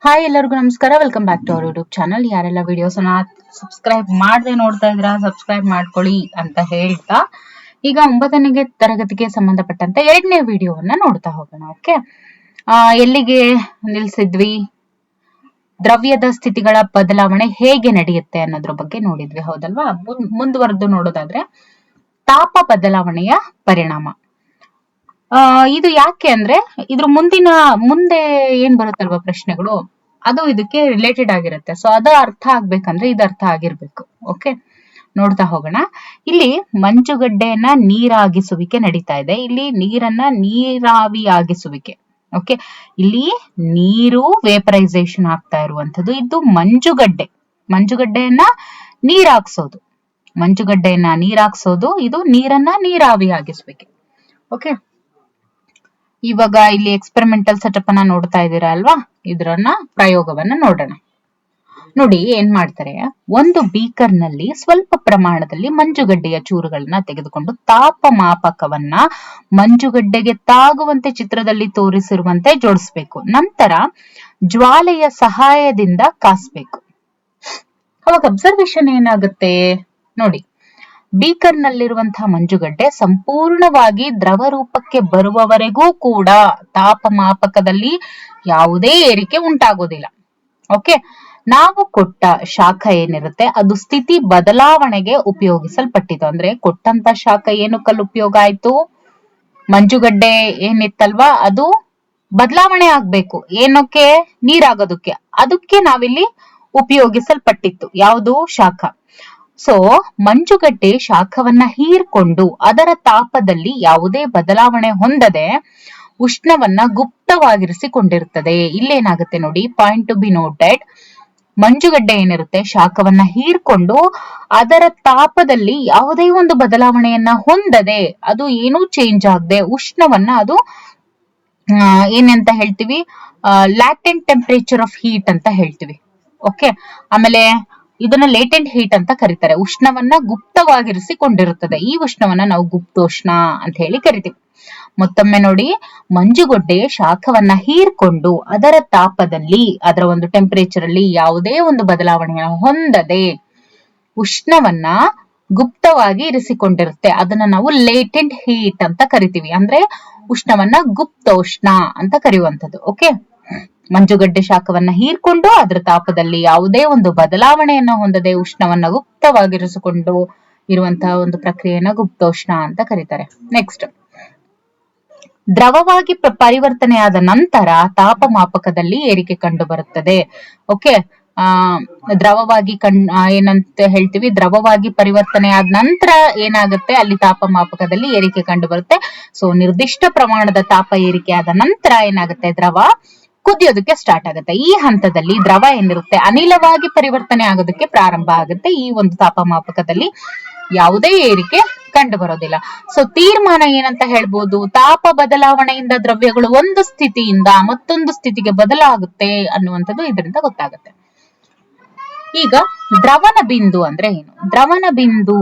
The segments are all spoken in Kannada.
ಹಾಯ್ ಎಲ್ಲರಿಗೂ ನಮಸ್ಕಾರ. Welcome back to our YouTube channel. ಯಾರೆಲ್ಲ ವಿಡಿಯೋಸ್ ಸಬ್ಸ್ಕ್ರೈಬ್ ಮಾಡದೆ ನೋಡ್ತಾ ಇದ್ರ ಸಬ್ಸ್ಕ್ರೈಬ್ ಮಾಡ್ಕೊಳ್ಳಿ ಅಂತ ಹೇಳ್ತಾ ಈಗ 9ನೇ ತರಗತಿಗೆ ಸಂಬಂಧಪಟ್ಟಂತ 2ನೇ ವಿಡಿಯೋವನ್ನ ನೋಡ್ತಾ ಹೋಗೋಣ. ಓಕೆ, ಎಲ್ಲಿಗೆ ನಿಲ್ಸಿದ್ವಿ? ದ್ರವ್ಯದ ಸ್ಥಿತಿಗಳ ಬದಲಾವಣೆ ಹೇಗೆ ನಡೆಯುತ್ತೆ ಅನ್ನೋದ್ರ ಬಗ್ಗೆ ನೋಡಿದ್ವಿ, ಹೌದಲ್ವಾ? ಮುಂದುವರೆದು ನೋಡೋದಾದ್ರೆ ತಾಪ ಬದಲಾವಣೆಯ ಪರಿಣಾಮ. ಇದು ಯಾಕೆ ಅಂದ್ರೆ ಇದ್ರ ಮುಂದೆ ಏನ್ ಬರುತ್ತಲ್ವಾ ಪ್ರಶ್ನೆಗಳು, ಅದು ಇದಕ್ಕೆ ರಿಲೇಟೆಡ್ ಆಗಿರುತ್ತೆ. ಸೊ ಅದು ಅರ್ಥ ಆಗ್ಬೇಕಂದ್ರೆ ಇದು ಅರ್ಥ ಆಗಿರ್ಬೇಕು. ಓಕೆ, ನೋಡ್ತಾ ಹೋಗೋಣ. ಇಲ್ಲಿ ಮಂಜುಗಡ್ಡೆಯನ್ನ ನೀರಾಗಿಸುವಿಕೆ ನಡೀತಾ ಇದೆ. ಇಲ್ಲಿ ನೀರನ್ನ ನೀರಾವಿಯಾಗಿಸುವಿಕೆ. ಓಕೆ, ಇಲ್ಲಿ ನೀರು ವೇಪರೈಸೇಷನ್ ಆಗ್ತಾ ಇರುವಂತದ್ದು. ಇದು ಮಂಜುಗಡ್ಡೆಯನ್ನ ನೀರಾಗ್ಸೋದು. ಇದು ನೀರನ್ನ ನೀರಾವಿಯಾಗಿಸುವಿಕೆ. ಓಕೆ, ಇವಾಗ ಇಲ್ಲಿ ಎಕ್ಸ್ಪೆರಿಮೆಂಟಲ್ ಸೆಟಪ್ ಅನ್ನ ನೋಡ್ತಾ ಇದ್ದೀರಾ ಅಲ್ವಾ? ಇದ್ರನ್ನ ಪ್ರಯೋಗವನ್ನ ನೋಡೋಣ. ನೋಡಿ ಏನ್ ಮಾಡ್ತಾರೆ, ಒಂದು ಬೀಕರ್ ನಲ್ಲಿ ಸ್ವಲ್ಪ ಪ್ರಮಾಣದಲ್ಲಿ ಮಂಜುಗಡ್ಡೆಯ ಚೂರುಗಳನ್ನ ತೆಗೆದುಕೊಂಡು ತಾಪಮಾಪಕವನ್ನ ಮಂಜುಗಡ್ಡೆಗೆ ತಾಗುವಂತೆ ಚಿತ್ರದಲ್ಲಿ ತೋರಿಸಿರುವಂತೆ ಜೋಡಿಸ್ಬೇಕು. ನಂತರ ಜ್ವಾಲೆಯ ಸಹಾಯದಿಂದ ಕಾಸ್ಬೇಕು. ಅವಾಗ ಅಬ್ಸರ್ವೇಷನ್ ಏನಾಗುತ್ತೆ ನೋಡಿ, ಬೀಕರ್ ನಲ್ಲಿರುವಂತಹ ಮಂಜುಗಡ್ಡೆ ಸಂಪೂರ್ಣವಾಗಿ ದ್ರವ ರೂಪಕ್ಕೆ ಬರುವವರೆಗೂ ಕೂಡ ತಾಪಮಾಪಕದಲ್ಲಿ ಯಾವುದೇ ಏರಿಕೆ ಉಂಟಾಗೋದಿಲ್ಲ. ಓಕೆ, ನಾವು ಕೊಟ್ಟ ಶಾಖ ಏನಿರುತ್ತೆ ಅದು ಸ್ಥಿತಿ ಬದಲಾವಣೆಗೆ ಉಪಯೋಗಿಸಲ್ಪಟ್ಟಿತು. ಅಂದ್ರೆ ಕೊಟ್ಟಂತ ಶಾಖ ಏನಕ್ಕಲ್ಲಿ ಉಪಯೋಗ ಆಯ್ತು? ಮಂಜುಗಡ್ಡೆ ಏನಿತ್ತಲ್ವಾ ಅದು ಬದಲಾವಣೆ ಆಗ್ಬೇಕು. ಏನಕ್ಕೆ? ನೀರಾಗೋದಕ್ಕೆ. ಅದಕ್ಕೆ ನಾವಿಲ್ಲಿ ಉಪಯೋಗಿಸಲ್ಪಟ್ಟಿತ್ತು. ಯಾವುದು? ಶಾಖ. ಸೊ ಮಂಜುಗಡ್ಡೆ ಶಾಖವನ್ನ ಹೀರ್ಕೊಂಡು ಅದರ ತಾಪದಲ್ಲಿ ಯಾವುದೇ ಬದಲಾವಣೆ ಹೊಂದದೆ ಉಷ್ಣವನ್ನ ಗುಪ್ತವಾಗಿರಿಸಿಕೊಂಡಿರುತ್ತದೆ. ಇಲ್ಲೇನಾಗುತ್ತೆ ನೋಡಿ, ಪಾಯಿಂಟ್ ಟು ಬಿ ನೋಟೆಡ್. ಮಂಜುಗಡ್ಡೆ ಏನಿರುತ್ತೆ ಶಾಖವನ್ನ ಹೀರ್ಕೊಂಡು ಅದರ ತಾಪದಲ್ಲಿ ಯಾವುದೇ ಒಂದು ಬದಲಾವಣೆಯನ್ನ ಹೊಂದದೆ, ಅದು ಏನೂ ಚೇಂಜ್ ಆಗದೆ ಉಷ್ಣವನ್ನ ಅದು ಏನಂತ ಹೇಳ್ತೀವಿ, ಲ್ಯಾಟೆಂಟ್ ಟೆಂಪರೇಚರ್ ಆಫ್ ಹೀಟ್ ಅಂತ ಹೇಳ್ತೀವಿ. ಓಕೆ, ಆಮೇಲೆ ಇದನ್ನ ಲೇಟೆಂಟ್ ಹೀಟ್ ಅಂತ ಕರೀತಾರೆ. ಉಷ್ಣವನ್ನ ಗುಪ್ತವಾಗಿರಿಸಿಕೊಂಡಿರುತ್ತದೆ. ಈ ಉಷ್ಣವನ್ನ ನಾವು ಗುಪ್ತೋಷ್ಣ ಅಂತ ಹೇಳಿ ಕರಿತೀವಿ. ಮತ್ತೊಮ್ಮೆ ನೋಡಿ, ಮಂಜುಗಡ್ಡೆ ಶಾಖವನ್ನ ಹೀರ್ಕೊಂಡು ಅದರ ತಾಪದಲ್ಲಿ, ಅದರ ಒಂದು ಟೆಂಪರೇಚರ್ ಅಲ್ಲಿ ಯಾವುದೇ ಒಂದು ಬದಲಾವಣೆಯನ್ನು ಹೊಂದದೆ ಉಷ್ಣವನ್ನ ಗುಪ್ತವಾಗಿ ಇರಿಸಿಕೊಂಡಿರುತ್ತೆ. ಅದನ್ನ ನಾವು ಲೇಟೆಂಟ್ ಹೀಟ್ ಅಂತ ಕರಿತೀವಿ. ಅಂದ್ರೆ ಉಷ್ಣವನ್ನ ಗುಪ್ತೋಷ್ಣ ಅಂತ ಕರೆಯುವಂಥದ್ದು. ಓಕೆ, ಮಂಜುಗಡ್ಡೆ ಶಾಖವನ್ನ ಹೀರ್ಕೊಂಡು ಅದರ ತಾಪದಲ್ಲಿ ಯಾವುದೇ ಒಂದು ಬದಲಾವಣೆಯನ್ನ ಹೊಂದದೆ ಉಷ್ಣವನ್ನ ಗುಪ್ತವಾಗಿರಿಸಿಕೊಂಡು ಇರುವಂತಹ ಒಂದು ಪ್ರಕ್ರಿಯೆಯನ್ನ ಗುಪ್ತೋಷ್ಣ ಅಂತ ಕರೀತಾರೆ. ನೆಕ್ಸ್ಟ್, ದ್ರವವಾಗಿ ಪರಿವರ್ತನೆಯಾದ ನಂತರ ತಾಪಮಾಪಕದಲ್ಲಿ ಏರಿಕೆ ಕಂಡು ಬರುತ್ತದೆ. ಓಕೆ, ದ್ರವವಾಗಿ ಏನಂತ ಹೇಳ್ತೀವಿ, ದ್ರವವಾಗಿ ಪರಿವರ್ತನೆ ಆದ ನಂತರ ಏನಾಗುತ್ತೆ, ಅಲ್ಲಿ ತಾಪಮಾಪಕದಲ್ಲಿ ಏರಿಕೆ ಕಂಡು ಬರುತ್ತೆ. ಸೊ ನಿರ್ದಿಷ್ಟ ಪ್ರಮಾಣದ ತಾಪ ಏರಿಕೆ ಆದ ನಂತರ ಏನಾಗುತ್ತೆ, ದ್ರವ ಕುದಿಯೋದಕ್ಕೆ ಸ್ಟಾರ್ಟ್ ಆಗುತ್ತೆ. ಈ ಹಂತದಲ್ಲಿ ದ್ರವ ಏನಿರುತ್ತೆ ಅನಿಲವಾಗಿ ಪರಿವರ್ತನೆ ಆಗೋದಕ್ಕೆ ಪ್ರಾರಂಭ ಆಗುತ್ತೆ. ಈ ಒಂದು ತಾಪಮಾಪಕದಲ್ಲಿ ಯಾವುದೇ ಏರಿಕೆ ಕಂಡು ಬರೋದಿಲ್ಲ. ಸೊ ತೀರ್ಮಾನ ಏನಂತ ಹೇಳ್ಬೋದು, ತಾಪ ಬದಲಾವಣೆಯಿಂದ ದ್ರವ್ಯಗಳು ಒಂದು ಸ್ಥಿತಿಯಿಂದ ಮತ್ತೊಂದು ಸ್ಥಿತಿಗೆ ಬದಲಾಗುತ್ತೆ ಅನ್ನುವಂಥದ್ದು ಇದರಿಂದ ಗೊತ್ತಾಗುತ್ತೆ. ಈಗ ದ್ರವನ ಬಿಂದು ಅಂದ್ರೆ ಏನು? ದ್ರವನ ಬಿಂದು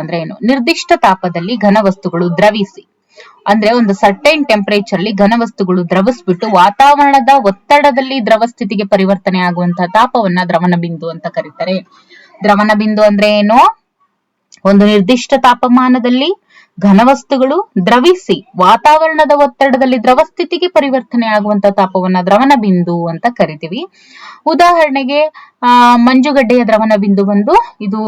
ಅಂದ್ರೆ ಏನು? ನಿರ್ದಿಷ್ಟ ತಾಪದಲ್ಲಿ ಘನವಸ್ತುಗಳು ದ್ರವಿಸಿ, ಅಂದ್ರೆ ಒಂದು ಸರ್ಟೈನ್ ಟೆಂಪರೇಚರ್ ಅಲ್ಲಿ ಘನವಸ್ತುಗಳು ದ್ರವಿಸ್ಬಿಟ್ಟು ವಾತಾವರಣದ ಒತ್ತಡದಲ್ಲಿ ದ್ರವ ಸ್ಥಿತಿಗೆ ಪರಿವರ್ತನೆ ಆಗುವಂತಹ ತಾಪವನ್ನ ದ್ರವನ ಬಿಂದು ಅಂತ ಕರೀತಾರೆ. ದ್ರವನ ಬಿಂದು ಅಂದ್ರೆ ಏನು? ಒಂದು ನಿರ್ದಿಷ್ಟ ತಾಪಮಾನದಲ್ಲಿ ಘನವಸ್ತುಗಳು ದ್ರವಿಸಿ ವಾತಾವರಣದ ಒತ್ತಡದಲ್ಲಿ ದ್ರವ ಸ್ಥಿತಿಗೆ ಪರಿವರ್ತನೆ ಆಗುವಂತಹ ತಾಪವನ್ನ ದ್ರವನ ಬಿಂದು ಅಂತ ಕರಿತೀವಿ. ಉದಾಹರಣೆಗೆ ಮಂಜುಗಡ್ಡೆಯ ದ್ರವನ ಬಿಂದು ಬಂದು, ಇದು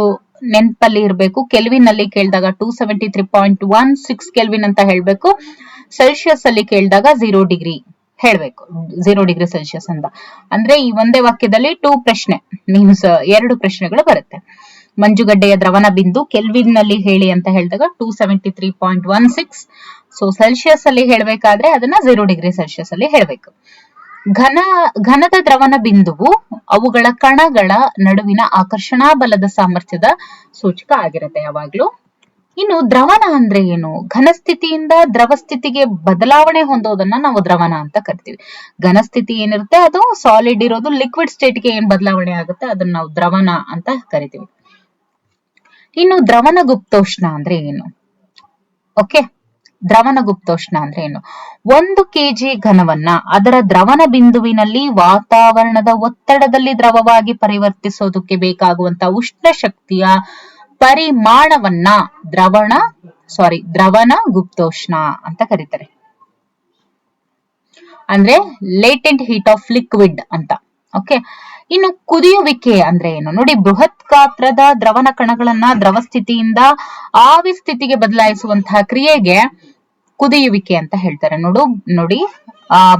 ನೆನ್ಪಲ್ಲಿ ಇರಬೇಕು, ಕೆಲ್ವಿನ್ ಅಲ್ಲಿ ಕೇಳಿದಾಗ 273.16 ಕೆಲ್ವಿನ್ ಅಂತ ಹೇಳ್ಬೇಕು. ಸೆಲ್ಸಿಯಸ್ ಅಲ್ಲಿ ಕೇಳಿದಾಗ 0 ಡಿಗ್ರಿ ಹೇಳ್ಬೇಕು, 0 ಡಿಗ್ರಿ ಸೆಲ್ಸಿಯಸ್ ಅಂತ. ಅಂದ್ರೆ ಈ ಒಂದೇ ವಾಕ್ಯದಲ್ಲಿ 2 ಪ್ರಶ್ನೆ ಮೀನ್ಸ್ 2 ಪ್ರಶ್ನೆಗಳು ಬರುತ್ತೆ. ಮಂಜುಗಡ್ಡೆಯ ದ್ರವನ ಬಿಂದು ಕೆಲ್ವಿನ್ ನಲ್ಲಿ ಹೇಳಿ ಅಂತ ಹೇಳಿದಾಗ 273.16. ಸೊ ಸೆಲ್ಸಿಯಸ್ ಅಲ್ಲಿ ಹೇಳ್ಬೇಕಾದ್ರೆ ಅದನ್ನ 0 ಡಿಗ್ರಿ ಸೆಲ್ಸಿಯಸ್ ಅಲ್ಲಿ ಹೇಳ್ಬೇಕು. ಘನದ ದ್ರವನ ಬಿಂದುವು ಅವುಗಳ ಕಣಗಳ ನಡುವಿನ ಆಕರ್ಷಣಾ ಬಲದ ಸಾಮರ್ಥ್ಯದ ಸೂಚಕ ಆಗಿರುತ್ತೆ ಯಾವಾಗ್ಲೂ. ಇನ್ನು ದ್ರವನ ಅಂದ್ರೆ ಏನು? ಘನಸ್ಥಿತಿಯಿಂದ ದ್ರವ ಸ್ಥಿತಿಗೆ ಬದಲಾವಣೆ ಹೊಂದೋದನ್ನ ನಾವು ದ್ರವನ ಅಂತ ಕರಿತೀವಿ. ಘನಸ್ಥಿತಿ ಏನಿರುತ್ತೆ ಅದು ಸಾಲಿಡ್ ಇರೋದು, ಲಿಕ್ವಿಡ್ ಸ್ಟೇಟ್ಗೆ ಏನ್ ಬದಲಾವಣೆ ಆಗುತ್ತೆ ಅದನ್ನ ನಾವು ದ್ರವನ ಅಂತ ಕರಿತೀವಿ. ಇನ್ನು ದ್ರವನ ಗುಪ್ತೋಷ್ಣ ಅಂದ್ರೆ ಏನು? ಓಕೆ. ದ್ರವನ ಗುಪ್ತೋಷ್ಣ ಅಂದ್ರೆ ಏನು? 1 kg ಘನವನ್ನ ಅದರ ದ್ರವನ ಬಿಂದುವಿನಲ್ಲಿ ವಾತಾವರಣದ ಒತ್ತಡದಲ್ಲಿ ದ್ರವವಾಗಿ ಪರಿವರ್ತಿಸೋದಕ್ಕೆ ಬೇಕಾಗುವಂತ ಉಷ್ಣ ಶಕ್ತಿಯ ಪರಿಮಾಣವನ್ನ ದ್ರವನ ಗುಪ್ತೋಷ್ಣ ಅಂತ ಕರೀತಾರೆ. ಅಂದ್ರೆ ಲೇಟೆಂಟ್ ಹೀಟ್ ಆಫ್ ಲಿಕ್ವಿಡ್ ಅಂತ. ಓಕೆ. ಇನ್ನು ಕುದಿಯುವಿಕೆ ಅಂದ್ರೆ ಏನು ನೋಡಿ? ಬೃಹತ್ ಗಾತ್ರದ ದ್ರವನ ಕಣಗಳನ್ನ ದ್ರವ ಸ್ಥಿತಿಯಿಂದ ಆವಿ ಸ್ಥಿತಿಗೆ ಬದಲಾಯಿಸುವಂತಹ ಕ್ರಿಯೆಗೆ ಕುದಿಯುವಿಕೆ ಅಂತ ಹೇಳ್ತಾರೆ. ನೋಡಿ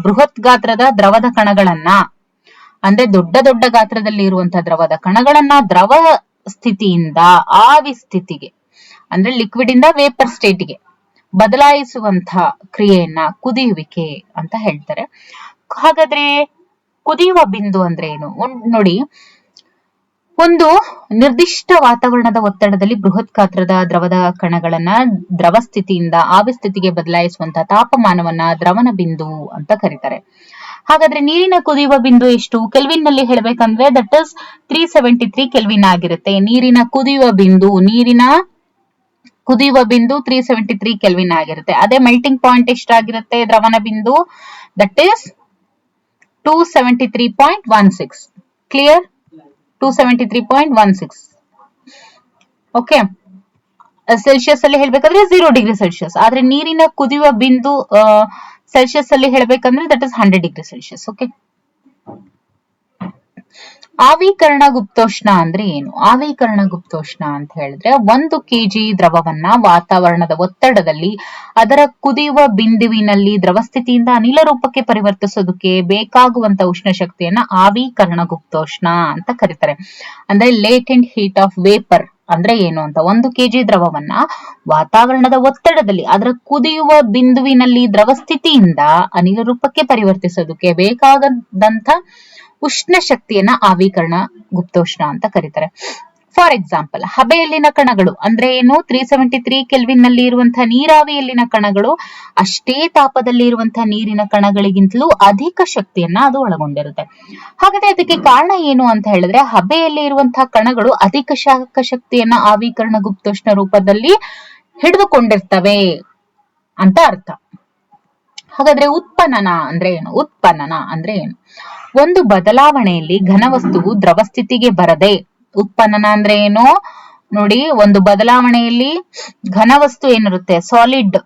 ಬೃಹತ್ ಗಾತ್ರದ ದ್ರವದ ಕಣಗಳನ್ನ ಅಂದ್ರೆ ದೊಡ್ಡ ದೊಡ್ಡ ಗಾತ್ರದಲ್ಲಿ ಇರುವಂತಹ ದ್ರವದ ಕಣಗಳನ್ನ ದ್ರವ ಸ್ಥಿತಿಯಿಂದ ಆವಿ ಸ್ಥಿತಿಗೆ ಅಂದ್ರೆ ಲಿಕ್ವಿಡ್ ಇಂದ ವೇಪರ್ ಸ್ಟೇಟ್ಗೆ ಬದಲಾಯಿಸುವಂತಹ ಕ್ರಿಯೆಯನ್ನ ಕುದಿಯುವಿಕೆ ಅಂತ ಹೇಳ್ತಾರೆ. ಹಾಗಾದ್ರೆ ಕುದಿಯುವ ಬಿಂದು ಅಂದ್ರೆ ಏನು? ನೋಡಿ, ಒಂದು ನಿರ್ದಿಷ್ಟ ವಾತಾವರಣದ ಒತ್ತಡದಲ್ಲಿ ಬೃಹತ್ ಗಾತ್ರದ ದ್ರವದ ಕಣಗಳನ್ನ ದ್ರವ ಸ್ಥಿತಿಯಿಂದ ಆವಿ ಸ್ಥಿತಿಗೆ ಬದಲಾಯಿಸುವಂತಹ ತಾಪಮಾನವನ್ನ ದ್ರವನ ಬಿಂದು ಅಂತ ಕರೀತಾರೆ. ಹಾಗಾದ್ರೆ ನೀರಿನ ಕುದಿಯುವ ಬಿಂದು ಎಷ್ಟು? ಕೆಲ್ವಿನ್ ನಲ್ಲಿ ಹೇಳ್ಬೇಕಂದ್ರೆ ದಟ್ ಇಸ್ 373 ಕೆಲ್ವಿನ್ ಆಗಿರುತ್ತೆ. ನೀರಿನ ಕುದಿಯುವ ಬಿಂದು 373 ಕೆಲ್ವಿನ್ ಆಗಿರುತ್ತೆ. ಅದೇ ಮೆಲ್ಟಿಂಗ್ ಪಾಯಿಂಟ್ ಎಷ್ಟಾಗಿರುತ್ತೆ ದ್ರವನ ಬಿಂದು? That is 273.16. Clear? 273.16. Okay. Celsius ಅಲ್ಲಿ ಹೇಳ್ಬೇಕಂದ್ರೆ 0 ಡಿಗ್ರಿ ಸೆಲ್ಸಿಯಸ್. ಆದ್ರೆ ನೀರಿನ ಕುದಿಯುವ ಬಿಂದು ಸೆಲ್ಸಿಯಸ್ ಅಲ್ಲಿ ಹೇಳ್ಬೇಕಂದ್ರೆ that is 100 degree Celsius. Okay. ಆವೀಕರಣ ಗುಪ್ತೋಷ್ಣ ಅಂದ್ರೆ ಏನು? ಆವೀಕರಣ ಗುಪ್ತೋಷ್ಣ ಅಂತ ಹೇಳಿದ್ರೆ 1 kg ದ್ರವವನ್ನ ವಾತಾವರಣದ ಒತ್ತಡದಲ್ಲಿ ಅದರ ಕುದಿಯುವ ಬಿಂದುವಿನಲ್ಲಿ ದ್ರವ ಸ್ಥಿತಿಯಿಂದ ಅನಿಲ ರೂಪಕ್ಕೆ ಪರಿವರ್ತಿಸೋದಕ್ಕೆ ಬೇಕಾಗುವಂತ ಉಷ್ಣ ಶಕ್ತಿಯನ್ನ ಆವೀಕರಣ ಗುಪ್ತೋಷ್ಣ ಅಂತ ಕರೀತಾರೆ. ಅಂದ್ರೆ ಲೇಟೆಂಟ್ ಹೀಟ್ ಆಫ್ ವೇಪರ್ ಅಂದ್ರೆ ಏನು ಅಂತ? 1 kg ದ್ರವವನ್ನ ವಾತಾವರಣದ ಒತ್ತಡದಲ್ಲಿ ಅದರ ಕುದಿಯುವ ಬಿಂದುವಿನಲ್ಲಿ ದ್ರವ ಸ್ಥಿತಿಯಿಂದ ಅನಿಲ ರೂಪಕ್ಕೆ ಪರಿವರ್ತಿಸೋದಕ್ಕೆ ಬೇಕಾಗದಂತ ಉಷ್ಣ ಶಕ್ತಿಯನ್ನ ಆವೀಕರಣ ಗುಪ್ತೋಷ್ಣ ಅಂತ ಕರೀತಾರೆ. ಫಾರ್ ಎಕ್ಸಾಂಪಲ್, ಹಬೆಯಲ್ಲಿನ ಕಣಗಳು ಅಂದ್ರೆ ಏನು? 373 ಕೆಲ್ವಿನ್ ನಲ್ಲಿ ಇರುವಂತಹ ನೀರಾವಿಯಲ್ಲಿನ ಕಣಗಳು ಅಷ್ಟೇ ತಾಪದಲ್ಲಿ ಇರುವಂತಹ ನೀರಿನ ಕಣಗಳಿಗಿಂತಲೂ ಅಧಿಕ ಶಕ್ತಿಯನ್ನ ಅದು ಒಳಗೊಂಡಿರುತ್ತೆ. ಹಾಗಾದ್ರೆ ಅದಕ್ಕೆ ಕಾರಣ ಏನು ಅಂತ ಹೇಳಿದ್ರೆ, ಹಬೆಯಲ್ಲಿ ಇರುವಂತಹ ಕಣಗಳು ಅಧಿಕ ಶಾಖ ಶಕ್ತಿಯನ್ನ ಆವೀಕರಣ ಗುಪ್ತೋಷ್ಣ ರೂಪದಲ್ಲಿ ಹಿಡಿದುಕೊಂಡಿರ್ತವೆ ಅಂತ ಅರ್ಥ. ಹಾಗಾದ್ರೆ ಉತ್ಪನ್ನನ ಅಂದ್ರೆ ಏನು? ಉತ್ಪನ್ನನ ಅಂದ್ರೆ ಏನು? ಒಂದು ಬದಲಾವಣೆಯಲ್ಲಿ ಘನವಸ್ತುವು ದ್ರವ ಸ್ಥಿತಿಗೆ ಬರದೆ, ಉತ್ಪನ್ನನ ಅಂದ್ರೆ ಏನು ನೋಡಿ? ಒಂದು ಬದಲಾವಣೆಯಲ್ಲಿ ಘನವಸ್ತು ಏನಿರುತ್ತೆ, ಸಾಲಿಡ್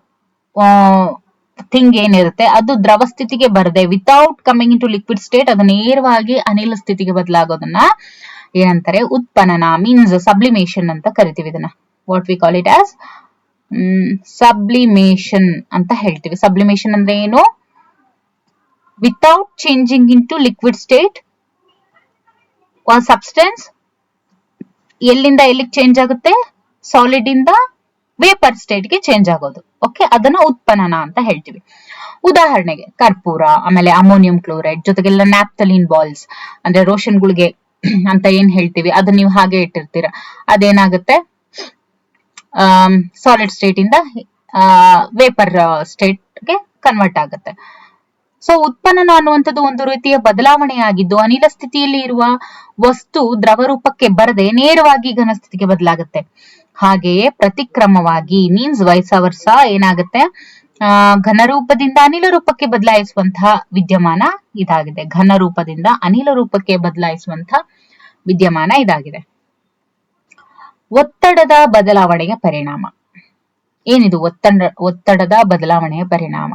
ಥಿಂಗ್ ಏನಿರುತ್ತೆ, ಅದು ದ್ರವ ಸ್ಥಿತಿಗೆ ಬರದೆ without coming in to liquid state ಅದು ನೇರವಾಗಿ ಅನಿಲ ಸ್ಥಿತಿಗೆ ಬದಲಾಗೋದನ್ನ ಏನಂತಾರೆ? ಉತ್ಪನ್ನನ. ಮೀನ್ಸ್ ಸಬ್ಲಿಮೇಷನ್ ಅಂತ ಕರಿತೀವಿ ಇದನ್ನ. What we call it as sublimation ಅಂತ ಹೇಳ್ತೀವಿ. ಸಬ್ಲಿಮೇಷನ್ ಅಂದ್ರೆ ಏನು? Without changing in to liquid state substance ಎಲ್ಲಿಂದ ಎಲ್ಲಿಗೆ ಚೇಂಜ್ ಆಗುತ್ತೆ? ಸಾಲಿಡ್ ಇಂದ ವೇಪರ್ ಸ್ಟೇಟ್ ಗೆ ಚೇಂಜ್ ಆಗೋದು. ಓಕೆ. ಅದನ್ನ ಉತ್ಪನ್ನನ ಅಂತ ಹೇಳ್ತೀವಿ. ಉದಾಹರಣೆಗೆ ಕರ್ಪೂರ, ಆಮೇಲೆ ಅಮೋನಿಯಂ ಕ್ಲೋರೈಡ್, ಜೊತೆಗೆಲ್ಲ ನ್ಯಾಪ್ಥಲಿನ್ ಬಾಲ್ಸ್ ಅಂದ್ರೆ ರೋಷನ್ಗಳಿಗೆ ಅಂತ ಏನ್ ಹೇಳ್ತೀವಿ, ಅದನ್ನ ನೀವು ಹಾಗೆ ಇಟ್ಟಿರ್ತೀರ. ಅದೇನಾಗುತ್ತೆ? ಸಾಲಿಡ್ ಸ್ಟೇಟ್ ಇಂದ ವೇಪರ್ ಸ್ಟೇಟ್ಗೆ ಕನ್ವರ್ಟ್ ಆಗುತ್ತೆ. ಸೊ ಉತ್ಪನ್ನನ ಅನ್ನುವಂಥದ್ದು ಒಂದು ರೀತಿಯ ಬದಲಾವಣೆಯಾಗಿದ್ದು ಅನಿಲ ಸ್ಥಿತಿಯಲ್ಲಿ ಇರುವ ವಸ್ತು ದ್ರವ ರೂಪಕ್ಕೆ ಬರದೆ ನೇರವಾಗಿ ಘನ ಸ್ಥಿತಿಗೆ ಬದಲಾಗುತ್ತೆ. ಹಾಗೆಯೇ ಪ್ರತಿಕ್ರಮವಾಗಿ ಮೀನ್ಸ್ ವೈಸ ಏನಾಗುತ್ತೆ? ಘನ ರೂಪದಿಂದ ಅನಿಲ ರೂಪಕ್ಕೆ ಬದಲಾಯಿಸುವಂತಹ ವಿದ್ಯಮಾನ ಇದಾಗಿದೆ. ಘನ ರೂಪದಿಂದ ಅನಿಲ ರೂಪಕ್ಕೆ ಬದಲಾಯಿಸುವಂತಹ ವಿದ್ಯಮಾನ ಇದಾಗಿದೆ. ಒತ್ತಡದ ಬದಲಾವಣೆಯ ಪರಿಣಾಮ ಏನಿದು? ಒತ್ತಡದ ಬದಲಾವಣೆಯ ಪರಿಣಾಮ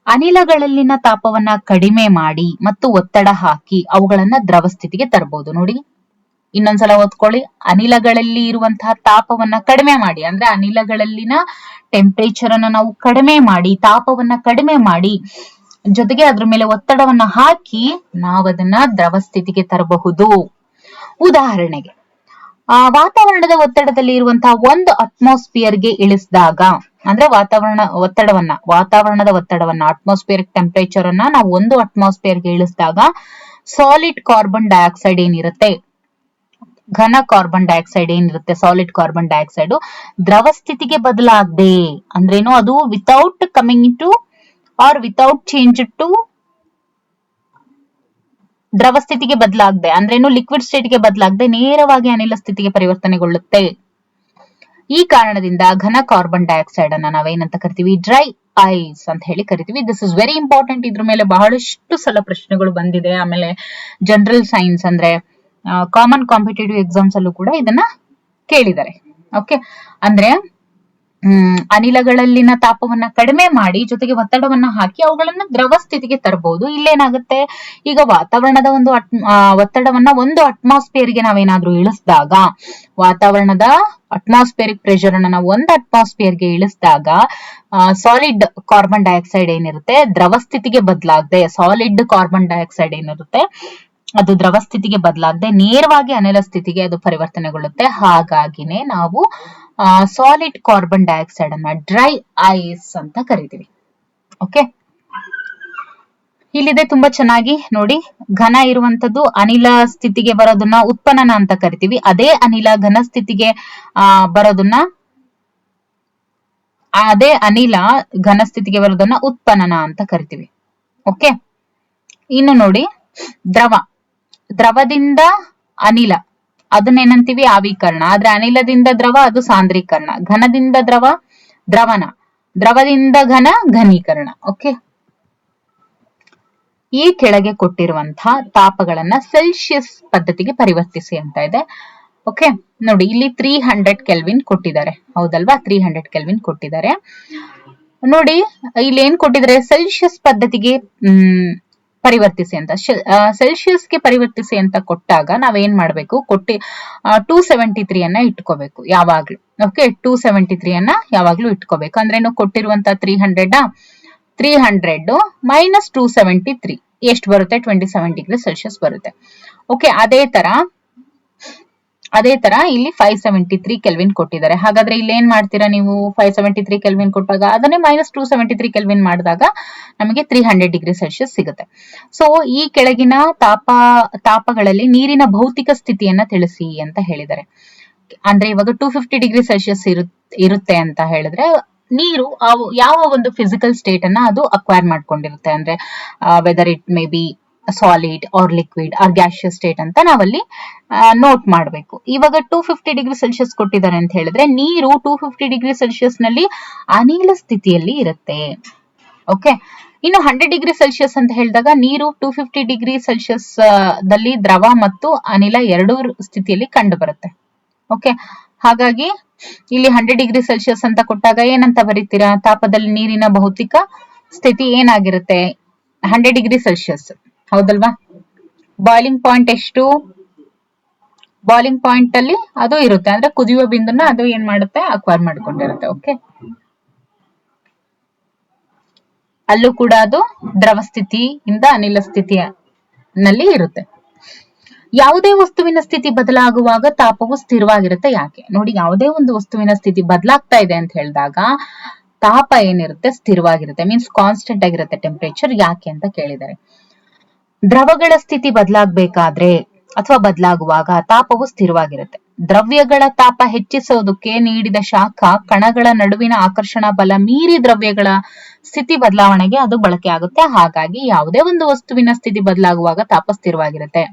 ಅನಿಲಗಳಲ್ಲಿನ ತಾಪವನ್ನ ಕಡಿಮೆ ಮಾಡಿ ಮತ್ತು ಒತ್ತಡ ಹಾಕಿ ಅವುಗಳನ್ನ ದ್ರವ ಸ್ಥಿತಿಗೆ ತರಬಹುದು. ನೋಡಿ, ಇನ್ನೊಂದ್ಸಲ ಓದ್ಕೊಳ್ಳಿ. ಅನಿಲಗಳಲ್ಲಿ ಇರುವಂತಹ ತಾಪವನ್ನ ಕಡಿಮೆ ಮಾಡಿ ಅಂದ್ರೆ ಅನಿಲಗಳಲ್ಲಿನ ಟೆಂಪರೇಚರ್ ಅನ್ನ ನಾವು ಕಡಿಮೆ ಮಾಡಿ, ತಾಪವನ್ನ ಕಡಿಮೆ ಮಾಡಿ, ಜೊತೆಗೆ ಅದ್ರ ಮೇಲೆ ಒತ್ತಡವನ್ನ ಹಾಕಿ ನಾವದನ್ನ ದ್ರವ ಸ್ಥಿತಿಗೆ ತರಬಹುದು. ಉದಾಹರಣೆಗೆ ವಾತಾವರಣದ ಒತ್ತಡದಲ್ಲಿ ಇರುವಂತಹ 1 ಅಟ್ಮಾಸ್ಫಿಯರ್ಗೆ ಇಳಿಸಿದಾಗ ಅಂದ್ರೆ ವಾತಾವರಣದ ಒತ್ತಡವನ್ನ ಅಟ್ಮಾಸ್ಫಿಯರಿಕ್ ಟೆಂಪರೇಚರ್ ಅನ್ನ ನಾವು 1 ಅಟ್ಮಾಸ್ಫಿಯರ್ಗೆ ಇಳಿಸಿದಾಗ ಸಾಲಿಡ್ ಕಾರ್ಬನ್ ಡೈಆಕ್ಸೈಡ್ ಏನಿರುತ್ತೆ, ಘನ ಕಾರ್ಬನ್ ಡೈಆಕ್ಸೈಡ್ ಏನಿರುತ್ತೆ, ಸಾಲಿಡ್ ಕಾರ್ಬನ್ ಡೈಆಕ್ಸೈಡ್ ದ್ರವ ಸ್ಥಿತಿಗೆ ಬದಲಾಗದೆ ಅಂದ್ರೇನು? ಅದು without coming to or without change to ದ್ರವ ಸ್ಥಿತಿಗೆ ಬದಲಾಗದೆ ಅಂದ್ರೇನು? ಲಿಕ್ವಿಡ್ ಸ್ಟೇಟ್ಗೆ ಬದಲಾಗದೆ ನೇರವಾಗಿ ಅನಿಲ ಸ್ಥಿತಿಗೆ ಪರಿವರ್ತನೆಗೊಳ್ಳುತ್ತೆ. ಈ ಕಾರಣದಿಂದ ಘನ ಕಾರ್ಬನ್ ಡೈಆಕ್ಸೈಡ್ ಅನ್ನ ನಾವೇನಂತ ಕರಿತೀವಿ, ಡ್ರೈ ಐಸ್ ಅಂತ ಹೇಳಿ ಕರಿತೀವಿ. This is very important. ಇದ್ರ ಮೇಲೆ ಬಹಳಷ್ಟು ಸಲ ಪ್ರಶ್ನೆಗಳು ಬಂದಿದೆ. ಆಮೇಲೆ ಜನರಲ್ ಸೈನ್ಸ್ ಅಂದ್ರೆ ಕಾಮನ್ ಕಾಂಪಿಟೇಟಿವ್ ಎಕ್ಸಾಮ್ಸ್ ಅಲ್ಲೂ ಕೂಡ ಇದನ್ನ ಕೇಳಿದ್ದಾರೆ. ಓಕೆ, ಅಂದ್ರೆ ಅನಿಲಗಳಲ್ಲಿನ ತಾಪವನ್ನ ಕಡಿಮೆ ಮಾಡಿ ಜೊತೆಗೆ ಒತ್ತಡವನ್ನ ಹಾಕಿ ಅವುಗಳನ್ನ ದ್ರವ ಸ್ಥಿತಿಗೆ ತರಬಹುದು. ಇಲ್ಲೇನಾಗುತ್ತೆ, ಈಗ ವಾತಾವರಣದ ಒಂದು ಒತ್ತಡವನ್ನ ಒಂದು ಅಟ್ಮಾಸ್ಫಿಯರ್ಗೆ ನಾವೇನಾದ್ರೂ ಇಳಿಸಿದಾಗ, ವಾತಾವರಣದ ಅಟ್ಮಾಸ್ಫಿಯರಿಕ್ ಪ್ರೆಷರ್ ಅನ್ನ ನಾವು ಒಂದು ಅಟ್ಮಾಸ್ಫಿಯರ್ಗೆ ಇಳಿಸಿದಾಗ ಸಾಲಿಡ್ ಕಾರ್ಬನ್ ಡೈಆಕ್ಸೈಡ್ ಏನಿರುತ್ತೆ ದ್ರವ ಸ್ಥಿತಿಗೆ ಬದಲಾಗದೆ, ಸಾಲಿಡ್ ಕಾರ್ಬನ್ ಡೈಆಕ್ಸೈಡ್ ಏನಿರುತ್ತೆ ಅದು ದ್ರವ ಸ್ಥಿತಿಗೆ ಬದಲಾಗದೆ ನೇರವಾಗಿ ಅನಿಲ ಸ್ಥಿತಿಗೆ ಅದು ಪರಿವರ್ತನೆಗೊಳ್ಳುತ್ತೆ. ಹಾಗಾಗಿನೇ ನಾವು ಸಾಲಿಡ್ ಕಾರ್ಬನ್ ಡೈಆಕ್ಸೈಡ್ ಅನ್ನ ಡ್ರೈ ಐಸ್ ಅಂತ ಕರಿತೀವಿ. ಓಕೆ, ಇಲ್ಲಿದೆ ತುಂಬಾ ಚೆನ್ನಾಗಿ ನೋಡಿ. ಘನ ಇರುವಂತದ್ದು ಅನಿಲ ಸ್ಥಿತಿಗೆ ಬರೋದನ್ನ ಉತ್ಪನ್ನನ ಅಂತ ಕರಿತೀವಿ. ಅದೇ ಅನಿಲ ಘನ ಸ್ಥಿತಿಗೆ ಬರೋದನ್ನ ಉತ್ಪನ್ನನ ಅಂತ ಕರಿತೀವಿ. ಓಕೆ, ಇನ್ನು ನೋಡಿ, ದ್ರವದಿಂದ ಅನಿಲ ಅದನ್ನೇನಂತೀವಿ ಆವಿಕರಣ. ಆದ್ರೆ ಅನಿಲದಿಂದ ದ್ರವ ಅದು ಸಾಂದ್ರೀಕರಣ. ಘನದಿಂದ ದ್ರವನ, ದ್ರವದಿಂದ ಘನ ಘನೀಕರಣ. ಓಕೆ, ಈ ಕೆಳಗೆ ಕೊಟ್ಟಿರುವಂತಹ ತಾಪಗಳನ್ನ ಸೆಲ್ಸಿಯಸ್ ಪದ್ಧತಿಗೆ ಪರಿವರ್ತಿಸಿ ಅಂತ ಇದೆ. ಓಕೆ, ನೋಡಿ ಇಲ್ಲಿ 300 ಕೆಲ್ವಿನ್ ಕೊಟ್ಟಿದ್ದಾರೆ, ಹೌದಲ್ವಾ? 300 ಕೆಲ್ವಿನ್ ಕೊಟ್ಟಿದ್ದಾರೆ. ನೋಡಿ ಇಲ್ಲಿ ಏನ್ ಕೊಟ್ಟಿದ್ದಾರೆ, ಸೆಲ್ಸಿಯಸ್ ಪದ್ಧತಿಗೆ ಪರಿವರ್ತಿಸಿ ಅಂತ. ಸೆಲ್ಸಿಯಸ್ಗೆ ಪರಿವರ್ತಿಸಿ ಅಂತ ಕೊಟ್ಟಾಗ ನಾವೇನ್ ಮಾಡ್ಬೇಕು, 273 ಅನ್ನ ಇಟ್ಕೋಬೇಕು ಯಾವಾಗ್ಲೂ. ಓಕೆ, 273 ಅನ್ನ ಯಾವಾಗ್ಲೂ ಇಟ್ಕೋಬೇಕು. ಅಂದ್ರೆ ಕೊಟ್ಟಿರುವಂತ 300 ಮೈನಸ್ 273 ಎಷ್ಟು ಬರುತ್ತೆ, 27 ಡಿಗ್ರಿ ಸೆಲ್ಸಿಯಸ್ ಬರುತ್ತೆ. ಓಕೆ, ಅದೇ ತರ ಇಲ್ಲಿ 573 ಕೆಲ್ವಿನ್ ಕೊಟ್ಟಿದ್ದಾರೆ. ಹಾಗಾದ್ರೆ ಇಲ್ಲಿ ಏನ್ ಮಾಡ್ತೀರಾ ನೀವು, 573 ಕೆಲ್ವಿನ್ ಕೊಟ್ಟಾಗ ಅದನ್ನೇ ಮೈನಸ್ 273 ಕೆಲ್ವಿನ್ ಮಾಡಿದಾಗ ನಮಗೆ 300 ಡಿಗ್ರಿ ಸೆಲ್ಸಿಯಸ್ ಸಿಗುತ್ತೆ. ಸೊ ಈ ಕೆಳಗಿನ ತಾಪಗಳಲ್ಲಿ ನೀರಿನ ಭೌತಿಕ ಸ್ಥಿತಿಯನ್ನ ತಿಳಿಸಿ ಅಂತ ಹೇಳಿದ್ದಾರೆ. ಅಂದ್ರೆ ಇವಾಗ 250 ಡಿಗ್ರಿ ಸೆಲ್ಸಿಯಸ್ ಇರುತ್ತೆ ಅಂತ ಹೇಳಿದ್ರೆ ನೀರು ಯಾವ ಒಂದು ಫಿಸಿಕಲ್ ಸ್ಟೇಟ್ ಅನ್ನ ಅದು ಅಕ್ವೈರ್ ಮಾಡ್ಕೊಂಡಿರುತ್ತೆ. ಅಂದ್ರೆ whether it may be solid or liquid or gaseous state ಅಂತ ನಾವಲ್ಲಿ ನೋಟ್ ಮಾಡಬೇಕು. ಇವಾಗ 250 ಡಿಗ್ರಿ ಸೆಲ್ಸಿಯಸ್ ಕೊಟ್ಟಿದ್ದಾರೆ ಅಂತ ಹೇಳಿದ್ರೆ ನೀರು 250 ಡಿಗ್ರಿ ಸೆಲ್ಸಿಯಸ್ ನಲ್ಲಿ ಅನಿಲ ಸ್ಥಿತಿಯಲ್ಲಿ ಇರುತ್ತೆ. ಓಕೆ, ಇನ್ನು 100 ಡಿಗ್ರಿ ಸೆಲ್ಸಿಯಸ್ ಅಂತ ಹೇಳಿದಾಗ ನೀರು 250 ಡಿಗ್ರಿ ಸೆಲ್ಸಿಯಸ್ ದಲ್ಲಿ ದ್ರವ ಮತ್ತು ಅನಿಲ ಎರಡೂ ಸ್ಥಿತಿಯಲ್ಲಿ ಕಂಡು ಬರುತ್ತೆ. ಓಕೆ, ಹಾಗಾಗಿ ಇಲ್ಲಿ 100 ಡಿಗ್ರಿ ಸೆಲ್ಸಿಯಸ್ ಅಂತ ಕೊಟ್ಟಾಗ ಏನಂತ ಬರೀತೀರಾ, ತಾಪದಲ್ಲಿ ನೀರಿನ ಭೌತಿಕ ಸ್ಥಿತಿ ಏನಾಗಿರುತ್ತೆ, 100 ಡಿಗ್ರಿ ಸೆಲ್ಸಿಯಸ್, ಹೌದಲ್ವಾ? ಬಾಯ್ಲಿಂಗ್ ಪಾಯಿಂಟ್ ಎಷ್ಟು, ಬಾಯ್ಲಿಂಗ್ ಪಾಯಿಂಟ್ ಅಲ್ಲಿ ಅದು ಇರುತ್ತೆ, ಅಂದ್ರೆ ಕುದಿಯುವ ಬಿಂದುನ ಅದು ಏನ್ ಮಾಡುತ್ತೆ, ಅಕ್ವೈರ್ ಮಾಡ್ಕೊಂಡಿರುತ್ತೆ. ಓಕೆ, ಅಲ್ಲೂ ಕೂಡ ಅದು ದ್ರವ ಸ್ಥಿತಿಯಿಂದ ಅನಿಲ ಸ್ಥಿತಿಯಲ್ಲಿ ಇರುತ್ತೆ. ಯಾವುದೇ ವಸ್ತುವಿನ ಸ್ಥಿತಿ ಬದಲಾಗುವಾಗ ತಾಪವು ಸ್ಥಿರವಾಗಿರುತ್ತೆ. ಯಾಕೆ ನೋಡಿ, ಯಾವುದೇ ಒಂದು ವಸ್ತುವಿನ ಸ್ಥಿತಿ ಬದಲಾಗ್ತಾ ಇದೆ ಅಂತ ಹೇಳಿದಾಗ ತಾಪ ಏನಿರುತ್ತೆ ಸ್ಥಿರವಾಗಿರುತ್ತೆ, ಮೀನ್ಸ್ ಕಾನ್ಸ್ಟೆಂಟ್ ಆಗಿರುತ್ತೆ ಟೆಂಪರೇಚರ್. ಯಾಕೆ ಅಂತ ಕೇಳಿದ್ದಾರೆ. ದ್ರವಗಳ ಸ್ಥಿತಿ ಬದಲಾಗಬೇಕಾದ್ರೆ ಅಥವಾ ಬದಲಾಗುವಾಗ ತಾಪವು ಸ್ಥಿರವಾಗಿರುತ್ತೆ. ದ್ರವ್ಯಗಳ ತಾಪ ಹೆಚ್ಚಿಸೋದಕ್ಕೆ ನೀಡಿದ ಶಾಖ ಕಣಗಳ ನಡುವಿನ ಆಕರ್ಷಣಾ ಬಲ ಮೀರಿ ದ್ರವ್ಯಗಳ ಸ್ಥಿತಿ ಬದಲಾವಣೆಗೆ ಅದು ಬಳಕೆ ಆಗುತ್ತೆ. ಹಾಗಾಗಿ ಯಾವುದೇ ಒಂದು ವಸ್ತುವಿನ ಸ್ಥಿತಿ ಬದಲಾಗುವಾಗ ತಾಪ ಸ್ಥಿರವಾಗಿರುತ್ತೆ.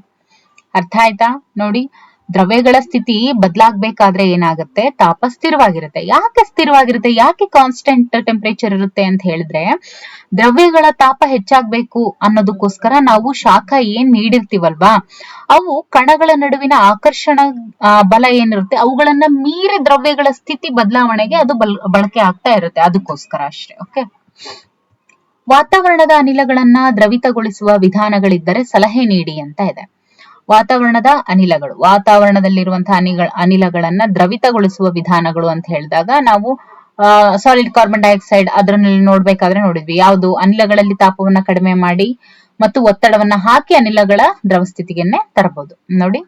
ಅರ್ಥ ಆಯ್ತಾ? ನೋಡಿ, ದ್ರವ್ಯಗಳ ಸ್ಥಿತಿ ಬದಲಾಗಬೇಕಾದ್ರೆ ಏನಾಗುತ್ತೆ, ತಾಪ ಸ್ಥಿರವಾಗಿರುತ್ತೆ. ಯಾಕೆ ಸ್ಥಿರವಾಗಿರುತ್ತೆ, ಯಾಕೆ ಕಾನ್ಸ್ಟೆಂಟ್ ಟೆಂಪರೇಚರ್ ಇರುತ್ತೆ ಅಂತ ಹೇಳಿದ್ರೆ, ದ್ರವ್ಯಗಳ ತಾಪ ಹೆಚ್ಚಾಗಬೇಕು ಅನ್ನೋದಕ್ಕೋಸ್ಕರ ನಾವು ಶಾಖ ಏನ್ ನೀಡಿರ್ತೀವಲ್ವಾ, ಅವು ಕಣಗಳ ನಡುವಿನ ಆಕರ್ಷಣ ಬಲ ಏನಿರುತ್ತೆ ಅವುಗಳನ್ನ ಮೀರಿ ದ್ರವ್ಯಗಳ ಸ್ಥಿತಿ ಬದಲಾವಣೆಗೆ ಅದು ಬಳಕೆ ಆಗ್ತಾ ಇರುತ್ತೆ, ಅದಕ್ಕೋಸ್ಕರ ಅಷ್ಟೇ. ಓಕೆ, ವಾತಾವರಣದ ಅನಿಲಗಳನ್ನ ದ್ರವಿತಗೊಳಿಸುವ ವಿಧಾನಗಳಿದ್ದರೆ ಸಲಹೆ ನೀಡಿ ಅಂತ ಇದೆ. ವಾತಾವರಣದ ಅನಿಲಗಳು, ವಾತಾವರಣದಲ್ಲಿರುವಂತಹ ಅನಿಲಗಳನ್ನ ದ್ರವಿತಗೊಳಿಸುವ ವಿಧಾನಗಳು ಅಂತ ಹೇಳಿದಾಗ ನಾವು ಸಾಲಿಡ್ ಕಾರ್ಬನ್ ಡೈಆಕ್ಸೈಡ್ ಅದರಲ್ಲಿ ನೋಡ್ಬೇಕಾದ್ರೆ ನೋಡಿದ್ವಿ. ಯಾವುದು, ಅನಿಲಗಳಲ್ಲಿ ತಾಪವನ್ನ ಕಡಿಮೆ ಮಾಡಿ ಮತ್ತು ಒತ್ತಡವನ್ನ ಹಾಕಿ ಅನಿಲಗಳ ದ್ರವ ಸ್ಥಿತಿಗೆನೆ ತರಬಹುದು. ನೋಡಿ,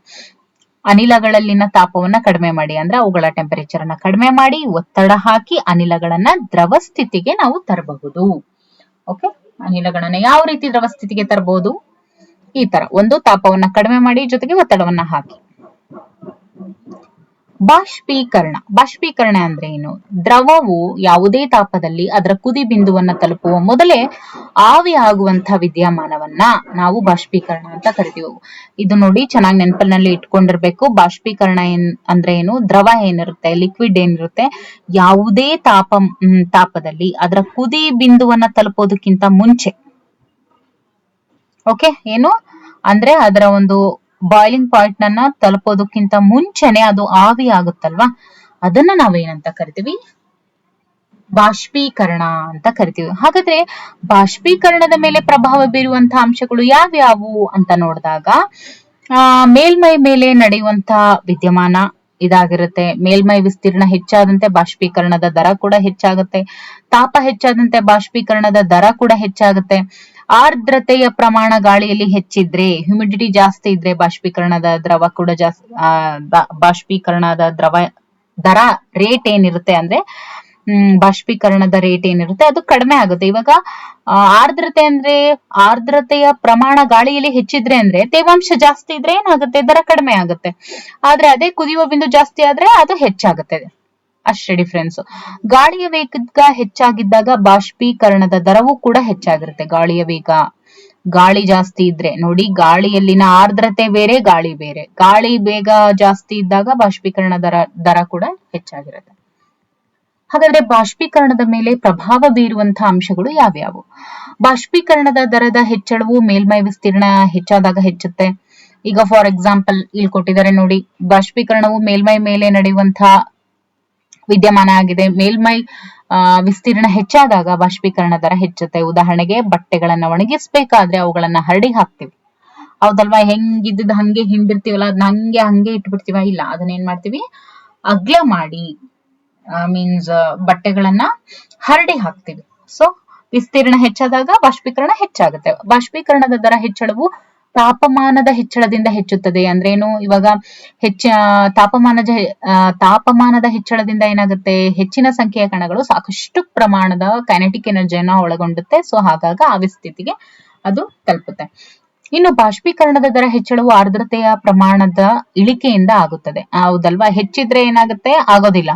ಅನಿಲಗಳಲ್ಲಿನ ತಾಪವನ್ನ ಕಡಿಮೆ ಮಾಡಿ ಅಂದ್ರೆ ಅವುಗಳ ಟೆಂಪರೇಚರ್ ಅನ್ನ ಕಡಿಮೆ ಮಾಡಿ ಒತ್ತಡ ಹಾಕಿ ಅನಿಲಗಳನ್ನ ದ್ರವ ಸ್ಥಿತಿಗೆ ನಾವು ತರಬಹುದು. ಓಕೆ, ಅನಿಲಗಳನ್ನ ಯಾವ ರೀತಿ ದ್ರವ ಸ್ಥಿತಿಗೆ ತರಬಹುದು, ಈ ತರ ಒಂದು ತಾಪವನ್ನ ಕಡಿಮೆ ಮಾಡಿ ಜೊತೆಗೆ ಒತ್ತಡವನ್ನ ಹಾಕಿ. ಬಾಷ್ಪೀಕರಣ ಅಂದ್ರೆ ಏನು? ದ್ರವವು ಯಾವುದೇ ತಾಪದಲ್ಲಿ ಅದರ ಕುದಿ ಬಿಂದುವನ್ನ ತಲುಪುವ ಮೊದಲೇ ಆವಿ ಆಗುವಂತಹ ವಿದ್ಯಮಾನವನ್ನ ನಾವು ಬಾಷ್ಪೀಕರಣ ಅಂತ ಕರಿತೀವಿ. ಇದು ನೋಡಿ ಚೆನ್ನಾಗಿ ನೆನಪಿನಲ್ಲಿ ಇಟ್ಕೊಂಡಿರ್ಬೇಕು. ಬಾಷ್ಪೀಕರಣ ಅಂದ್ರೆ ಏನು? ದ್ರವ ಏನಿರುತ್ತೆ, ಲಿಕ್ವಿಡ್ ಏನಿರುತ್ತೆ, ಯಾವುದೇ ತಾಪದಲ್ಲಿ ಅದರ ಕುದಿ ಬಿಂದುವನ್ನ ತಲುಪೋದಕ್ಕಿಂತ ಮುಂಚೆ, ಓಕೆ, ಏನು ಅಂದ್ರೆ ಅದರ ಒಂದು ಬಾಯ್ಲಿಂಗ್ ಪಾಯಿಂಟ್ ಅನ್ನ ತಲುಪೋದಕ್ಕಿಂತ ಮುಂಚೆನೆ ಅದು ಆವಿ ಆಗುತ್ತಲ್ವಾ, ಅದನ್ನ ನಾವೇನಂತ ಕರಿತೀವಿ? ಬಾಷ್ಪೀಕರಣ ಅಂತ ಕರಿತೀವಿ. ಹಾಗಾದ್ರೆ ಬಾಷ್ಪೀಕರಣದ ಮೇಲೆ ಪ್ರಭಾವ ಬೀರುವಂತಹ ಅಂಶಗಳು ಯಾವ್ಯಾವು ಅಂತ ನೋಡಿದಾಗ, ಮೇಲ್ಮೈ ಮೇಲೆ ನಡೆಯುವಂತಹ ವಿದ್ಯಮಾನ ಇದಾಗಿರುತ್ತೆ. ಮೇಲ್ಮೈ ವಿಸ್ತೀರ್ಣ ಹೆಚ್ಚಾದಂತೆ ಬಾಷ್ಪೀಕರಣದ ದರ ಕೂಡ ಹೆಚ್ಚಾಗುತ್ತೆ. ತಾಪ ಹೆಚ್ಚಾದಂತೆ ಬಾಷ್ಪೀಕರಣದ ದರ ಕೂಡ ಹೆಚ್ಚಾಗುತ್ತೆ. ಆರ್ದ್ರತೆಯ ಪ್ರಮಾಣ ಗಾಳಿಯಲ್ಲಿ ಹೆಚ್ಚಿದ್ರೆ, ಹ್ಯುಮಿಡಿಟಿ ಜಾಸ್ತಿ ಇದ್ರೆ ಬಾಷ್ಪೀಕರಣದ ದ್ರವ ಕೂಡ ಜಾಸ್ತಿ, ಬಾಷ್ಪೀಕರಣದ ದರ ರೇಟ್ ಏನಿರುತ್ತೆ ಅಂದ್ರೆ ಬಾಷ್ಪೀಕರಣದ ರೇಟ್ ಏನಿರುತ್ತೆ ಅದು ಕಡಿಮೆ ಆಗುತ್ತೆ. ಇವಾಗ ಆರ್ದ್ರತೆ ಅಂದ್ರೆ ಆರ್ದ್ರತೆಯ ಪ್ರಮಾಣ ಗಾಳಿಯಲ್ಲಿ ಹೆಚ್ಚಿದ್ರೆ ಅಂದ್ರೆ ತೇವಾಂಶ ಜಾಸ್ತಿ ಇದ್ರೆ ಏನಾಗುತ್ತೆ? ದರ ಕಡಿಮೆ ಆಗುತ್ತೆ. ಆದ್ರೆ ಅದೇ ಕುದಿಯುವ ಬಿಂದು ಜಾಸ್ತಿ ಆದ್ರೆ ಅದು ಹೆಚ್ಚಾಗುತ್ತೆ. ಅಷ್ಟೇ ಡಿಫ್ರೆನ್ಸ್. ಗಾಳಿಯ ವೇಗ ಹೆಚ್ಚಾಗಿದ್ದಾಗ ಬಾಷ್ಪೀಕರಣದ ದರವೂ ಕೂಡ ಹೆಚ್ಚಾಗಿರುತ್ತೆ. ಗಾಳಿಯ ವೇಗ, ಗಾಳಿ ಜಾಸ್ತಿ ಇದ್ರೆ ನೋಡಿ, ಗಾಳಿಯಲ್ಲಿನ ಆರ್ದ್ರತೆ ಬೇರೆ, ಗಾಳಿ ಬೇರೆ. ಗಾಳಿ ವೇಗ ಜಾಸ್ತಿ ಇದ್ದಾಗ ಬಾಷ್ಪೀಕರಣ ದರ ಕೂಡ ಹೆಚ್ಚಾಗಿರುತ್ತೆ. ಹಾಗಾದ್ರೆ ಬಾಷ್ಪೀಕರಣದ ಮೇಲೆ ಪ್ರಭಾವ ಬೀರುವಂತಹ ಅಂಶಗಳು ಯಾವ್ಯಾವು? ಬಾಷ್ಪೀಕರಣದ ದರದ ಹೆಚ್ಚಳವು ಮೇಲ್ಮೈ ವಿಸ್ತೀರ್ಣ ಹೆಚ್ಚಾದಾಗ ಹೆಚ್ಚುತ್ತೆ. ಈಗ ಫಾರ್ ಎಕ್ಸಾಂಪಲ್ ಇಲ್ಲಿ ಕೊಟ್ಟಿದ್ದಾರೆ ನೋಡಿ, ಬಾಷ್ಪೀಕರಣವು ಮೇಲ್ಮೈ ಮೇಲೆ ನಡೆಯುವಂತಹ ವಿದ್ಯಮಾನ ಆಗಿದೆ. ಮೇಲ್ಮೈ ವಿಸ್ತೀರ್ಣ ಹೆಚ್ಚಾದಾಗ ಬಾಷ್ಪೀಕರಣ ದರ ಹೆಚ್ಚುತ್ತೆ. ಉದಾಹರಣೆಗೆ ಬಟ್ಟೆಗಳನ್ನ ಒಣಗಿಸ್ಬೇಕಾದ್ರೆ ಅವುಗಳನ್ನ ಹರಡಿ ಹಾಕ್ತಿವಿ, ಹೌದಲ್ವಾ? ಹೆಂಗಿದ್ದ ಹಂಗೆ ಹಿಂಡಿರ್ತೀವಲ್ಲ, ಅದನ್ನ ಹಂಗೆ ಇಟ್ಬಿಡ್ತೀವ? ಇಲ್ಲ, ಅದನ್ನ ಏನ್ ಮಾಡ್ತೀವಿ? ಅಗ್ಲ ಮಾಡಿ, ಮೀನ್ಸ್ ಬಟ್ಟೆಗಳನ್ನ ಹರಡಿ ಹಾಕ್ತಿವಿ. ಸೊ ವಿಸ್ತೀರ್ಣ ಹೆಚ್ಚಾದಾಗ ಬಾಷ್ಪೀಕರಣ ಹೆಚ್ಚಾಗುತ್ತೆ. ಬಾಷ್ಪೀಕರಣದ ದರ ಹೆಚ್ಚಳವು ತಾಪಮಾನದ ಹೆಚ್ಚಳದಿಂದ ಹೆಚ್ಚುತ್ತದೆ. ಅಂದ್ರೇನು? ಇವಾಗ ತಾಪಮಾನದ ಹೆಚ್ಚಳದಿಂದ ಏನಾಗುತ್ತೆ? ಹೆಚ್ಚಿನ ಸಂಖ್ಯೆಯ ಕಣಗಳು ಸಾಕಷ್ಟು ಪ್ರಮಾಣದ ಕೈನೆಟಿಕ್ ಎನರ್ಜಿಯನ್ನ ಒಳಗೊಂಡುತ್ತೆ. ಸೊ ಹಾಗಾಗಿ ಆವಿ ಸ್ಥಿತಿಗೆ ಅದು ತಲುಪುತ್ತೆ. ಇನ್ನು ಬಾಷ್ಪೀಕರಣದ ದರ ಹೆಚ್ಚಳವು ಆರ್ದ್ರತೆಯ ಪ್ರಮಾಣದ ಇಳಿಕೆಯಿಂದ ಆಗುತ್ತದೆ, ಹೌದಲ್ವಾ? ಹೆಚ್ಚಿದ್ರೆ ಏನಾಗುತ್ತೆ? ಆಗೋದಿಲ್ಲ.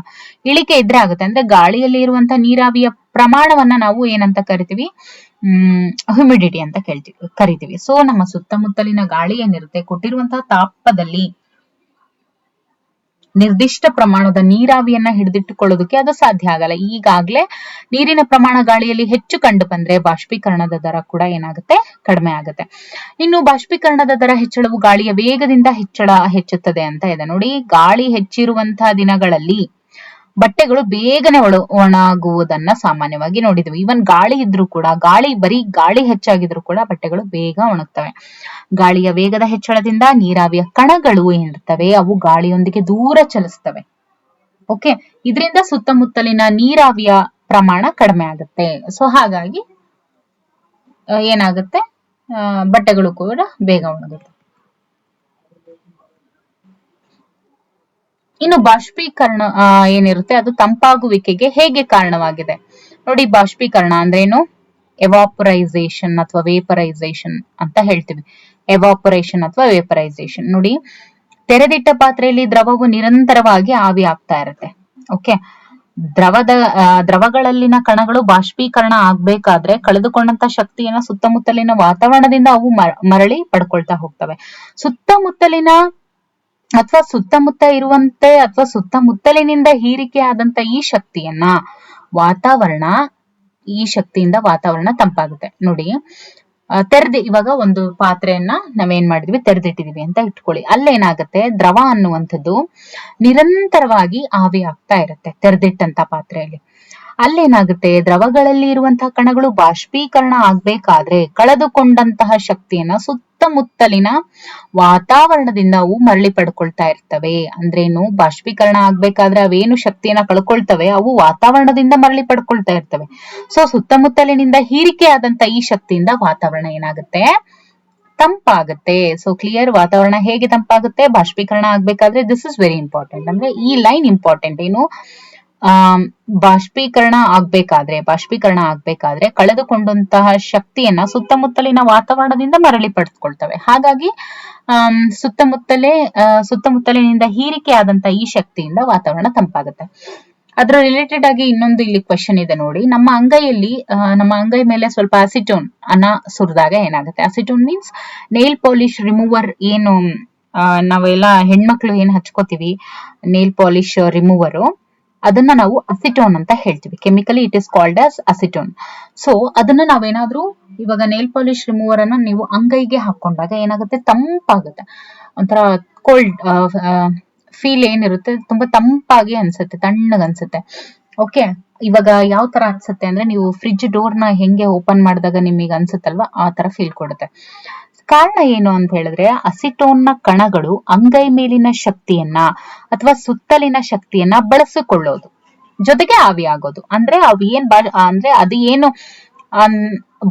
ಇಳಿಕೆ ಇದ್ರೆ ಆಗುತ್ತೆ. ಅಂದ್ರೆ ಗಾಳಿಯಲ್ಲಿ ಇರುವಂತಹ ನೀರಾವಿಯ ಪ್ರಮಾಣವನ್ನ ನಾವು ಏನಂತ ಕರಿತೀವಿ? ಹ್ಯುಮಿಡಿಟಿ ಅಂತ ಕರಿತೀವಿ. ಸೊ ನಮ್ಮ ಸುತ್ತಮುತ್ತಲಿನ ಗಾಳಿ ಏನಿರುತ್ತೆ, ಕೊಟ್ಟಿರುವಂತಹ ತಾಪದಲ್ಲಿ ನಿರ್ದಿಷ್ಟ ಪ್ರಮಾಣದ ನೀರಾವಿಯನ್ನ ಹಿಡಿದಿಟ್ಟುಕೊಳ್ಳೋದಕ್ಕೆ ಅದು ಸಾಧ್ಯ ಆಗಲ್ಲ. ಈಗಾಗ್ಲೇ ನೀರಿನ ಪ್ರಮಾಣ ಗಾಳಿಯಲ್ಲಿ ಹೆಚ್ಚು ಕಂಡು ಬಂದ್ರೆ ಬಾಷ್ಪೀಕರಣದ ದರ ಕೂಡ ಏನಾಗುತ್ತೆ? ಕಡಿಮೆ ಆಗುತ್ತೆ. ಇನ್ನು ಬಾಷ್ಪೀಕರಣದ ದರ ಹೆಚ್ಚಳವು ಗಾಳಿಯ ವೇಗದಿಂದ ಹೆಚ್ಚುತ್ತದೆ ಅಂತ ಇದೆ ನೋಡಿ. ಗಾಳಿ ಹೆಚ್ಚಿರುವಂತಹ ದಿನಗಳಲ್ಲಿ ಬಟ್ಟೆಗಳು ಬೇಗನೆ ಒಣಗುವುದನ್ನ ಸಾಮಾನ್ಯವಾಗಿ ನೋಡಿದ್ವಿ. ಈವನ್ ಗಾಳಿ ಇದ್ರೂ ಕೂಡ, ಬರೀ ಗಾಳಿ ಹೆಚ್ಚಾಗಿದ್ರು ಕೂಡ ಬಟ್ಟೆಗಳು ಬೇಗ ಒಣಗ್ತವೆ. ಗಾಳಿಯ ವೇಗದ ಹೆಚ್ಚಳದಿಂದ ನೀರಾವಿಯ ಕಣಗಳು ಏನಿರ್ತವೆ ಅವು ಗಾಳಿಯೊಂದಿಗೆ ದೂರ ಚಲಿಸ್ತವೆ. ಓಕೆ, ಇದರಿಂದ ಸುತ್ತಮುತ್ತಲಿನ ನೀರಾವಿಯ ಪ್ರಮಾಣ ಕಡಿಮೆ ಆಗುತ್ತೆ. ಸೊ ಹಾಗಾಗಿ ಏನಾಗುತ್ತೆ? ಬಟ್ಟೆಗಳು ಕೂಡ ಬೇಗ ಒಣಗುತ್ತೆ. ಇನ್ನು ಬಾಷ್ಪೀಕರಣ ಏನಿರುತ್ತೆ ಅದು ತಂಪಾಗುವಿಕೆಗೆ ಹೇಗೆ ಕಾರಣವಾಗಿದೆ ನೋಡಿ. ಬಾಷ್ಪೀಕರಣ ಅಂದ್ರೇನು? ಎವಾಪರೈಸೇಷನ್ ಅಥವಾ ವೇಪರೈಸೇಷನ್ ಅಂತ ಹೇಳ್ತೀವಿ. ಎವಾಪರೇಷನ್ ಅಥವಾ ವೇಪರೈಸೇಷನ್ ನೋಡಿ, ತೆರೆದಿಟ್ಟ ಪಾತ್ರೆಯಲ್ಲಿ ದ್ರವವು ನಿರಂತರವಾಗಿ ಆವಿ ಆಗ್ತಾ ಇರುತ್ತೆ. ಓಕೆ, ದ್ರವಗಳಲ್ಲಿನ ಕಣಗಳು ಬಾಷ್ಪೀಕರಣ ಆಗ್ಬೇಕಾದ್ರೆ ಕಳೆದುಕೊಂಡಂತ ಶಕ್ತಿಯನ್ನ ಸುತ್ತಮುತ್ತಲಿನ ವಾತಾವರಣದಿಂದ ಅವು ಮರಳಿ ಪಡ್ಕೊಳ್ತಾ ಹೋಗ್ತವೆ. ಸುತ್ತಮುತ್ತ ಇರುವಂತೆ ಅಥವಾ ಸುತ್ತಮುತ್ತಲಿನಿಂದ ಹೀರಿಕೆ ಆದಂತ ಈ ಶಕ್ತಿಯಿಂದ ವಾತಾವರಣ ತಂಪಾಗುತ್ತೆ ನೋಡಿ. ಇವಾಗ ಒಂದು ಪಾತ್ರೆಯನ್ನ ನಾವೇನ್ ಮಾಡಿದ್ವಿ? ತೆರೆದಿಟ್ಟಿದೀವಿ ಅಂತ ಇಟ್ಕೊಳ್ಳಿ. ಅಲ್ಲೇನಾಗುತ್ತೆ? ದ್ರವ ಅನ್ನುವಂಥದ್ದು ನಿರಂತರವಾಗಿ ಆವಿ ಆಗ್ತಾ ಇರುತ್ತೆ ತೆರೆದಿಟ್ಟಂತ ಪಾತ್ರೆಯಲ್ಲಿ. ಅಲ್ಲೇನಾಗುತ್ತೆ? ದ್ರವಗಳಲ್ಲಿ ಇರುವಂತಹ ಕಣಗಳು ಬಾಷ್ಪೀಕರಣ ಆಗ್ಬೇಕಾದ್ರೆ ಕಳೆದುಕೊಂಡಂತಹ ಶಕ್ತಿಯನ್ನ ಸುತ್ತಮುತ್ತಲಿನ ವಾತಾವರಣದಿಂದ ಅವು ಮರಳಿ ಪಡ್ಕೊಳ್ತಾ ಇರ್ತವೆ. ಅಂದ್ರೇನು? ಬಾಷ್ಪೀಕರಣ ಆಗ್ಬೇಕಾದ್ರೆ ಅವೇನು ಶಕ್ತಿಯನ್ನ ಕಳ್ಕೊಳ್ತವೆ ಅವು ವಾತಾವರಣದಿಂದ ಮರಳಿ ಪಡ್ಕೊಳ್ತಾ ಇರ್ತವೆ. ಸೊ ಸುತ್ತಮುತ್ತಲಿನಿಂದ ಹೀರಿಕೆ ಆದಂತ ಈ ಶಕ್ತಿಯಿಂದ ವಾತಾವರಣ ಏನಾಗುತ್ತೆ? ತಂಪಾಗುತ್ತೆ. So clear? ವಾತಾವರಣ ಹೇಗೆ ತಂಪಾಗುತ್ತೆ? ಬಾಷ್ಪೀಕರಣ ಆಗ್ಬೇಕಾದ್ರೆ ದಿಸ್ ಇಸ್ ವೆರಿ ಇಂಪಾರ್ಟೆಂಟ್. ಅಂದ್ರೆ ಈ ಲೈನ್ ಇಂಪಾರ್ಟೆಂಟ್. ಏನು? ಬಾಷ್ಪೀಕರಣ ಆಗ್ಬೇಕಾದ್ರೆ ಕಳೆದುಕೊಂಡಂತಹ ಶಕ್ತಿಯನ್ನ ಸುತ್ತಮುತ್ತಲಿನ ವಾತಾವರಣದಿಂದ ಮರಳಿ ಪಡೆದುಕೊಳ್ತವೆ. ಹಾಗಾಗಿ ಸುತ್ತಮುತ್ತಲಿನಿಂದ ಹೀರಿಕೆ ಆದಂತ ಈ ಶಕ್ತಿಯಿಂದ ವಾತಾವರಣ ತಂಪಾಗುತ್ತೆ. ಅದ್ರ ರಿಲೇಟೆಡ್ ಆಗಿ ಇನ್ನೊಂದು ಇಲ್ಲಿ ಕ್ವೆಶನ್ ಇದೆ ನೋಡಿ. ನಮ್ಮ ಅಂಗೈ ಮೇಲೆ ಸ್ವಲ್ಪ ಅಸಿಟೋನ್ ಅನ್ನ ಸುರಿದಾಗ ಏನಾಗುತ್ತೆ? Acetone means nail polish remover. ಏನು ನಾವೆಲ್ಲ ಹೆಣ್ಮಕ್ಳು ಏನ್ ಹಚ್ಕೋತೀವಿ ನೇಲ್ ಪಾಲಿಶ್ ರಿಮೂವರು, ಅದನ್ನ ನಾವು ಅಸಿಟೋನ್ ಅಂತ ಹೇಳ್ತೀವಿ. Chemically it is called as acetone. So ಅದನ್ನ ನಾವೇನಾದ್ರೂ ಇವಾಗ ನೇಲ್ ಪಾಲಿಶ್ ರಿಮೂವರ್ ಅನ್ನ ನೀವು ಅಂಗೈಗೆ ಹಾಕೊಂಡಾಗ ಏನಾಗುತ್ತೆ? ತಂಪಾಗುತ್ತೆ. ಒಂಥರ ಕೋಲ್ಡ್ ಫೀಲ್ ಏನಿರುತ್ತೆ, ತುಂಬಾ ತಂಪಾಗಿ ಅನ್ಸುತ್ತೆ, ತಣ್ಣಗ್ ಅನ್ಸುತ್ತೆ. ಓಕೆ, ಇವಾಗ ಯಾವ ತರ ಅನ್ಸುತ್ತೆ ಅಂದ್ರೆ, ನೀವು ಫ್ರಿಡ್ಜ್ ಡೋರ್ ನ ಹೆಂಗೆ ಓಪನ್ ಮಾಡಿದಾಗ ನಿಮಗೆ ಅನ್ಸುತ್ತಲ್ವಾ, ಆ ತರ ಫೀಲ್ ಕೊಡುತ್ತೆ. ಕಾರಣ ಏನು ಅಂತ ಹೇಳಿದ್ರೆ, ಅಸಿಟೋನ್ ನ ಕಣಗಳು ಅಂಗೈ ಮೇಲಿನ ಶಕ್ತಿಯನ್ನ ಅಥವಾ ಸುತ್ತಲಿನ ಶಕ್ತಿಯನ್ನ ಬಳಸಿಕೊಳ್ಳೋದು, ಜೊತೆಗೆ ಆವಿಯಾಗೋದು. ಅಂದ್ರೆ ಅದು ಏನು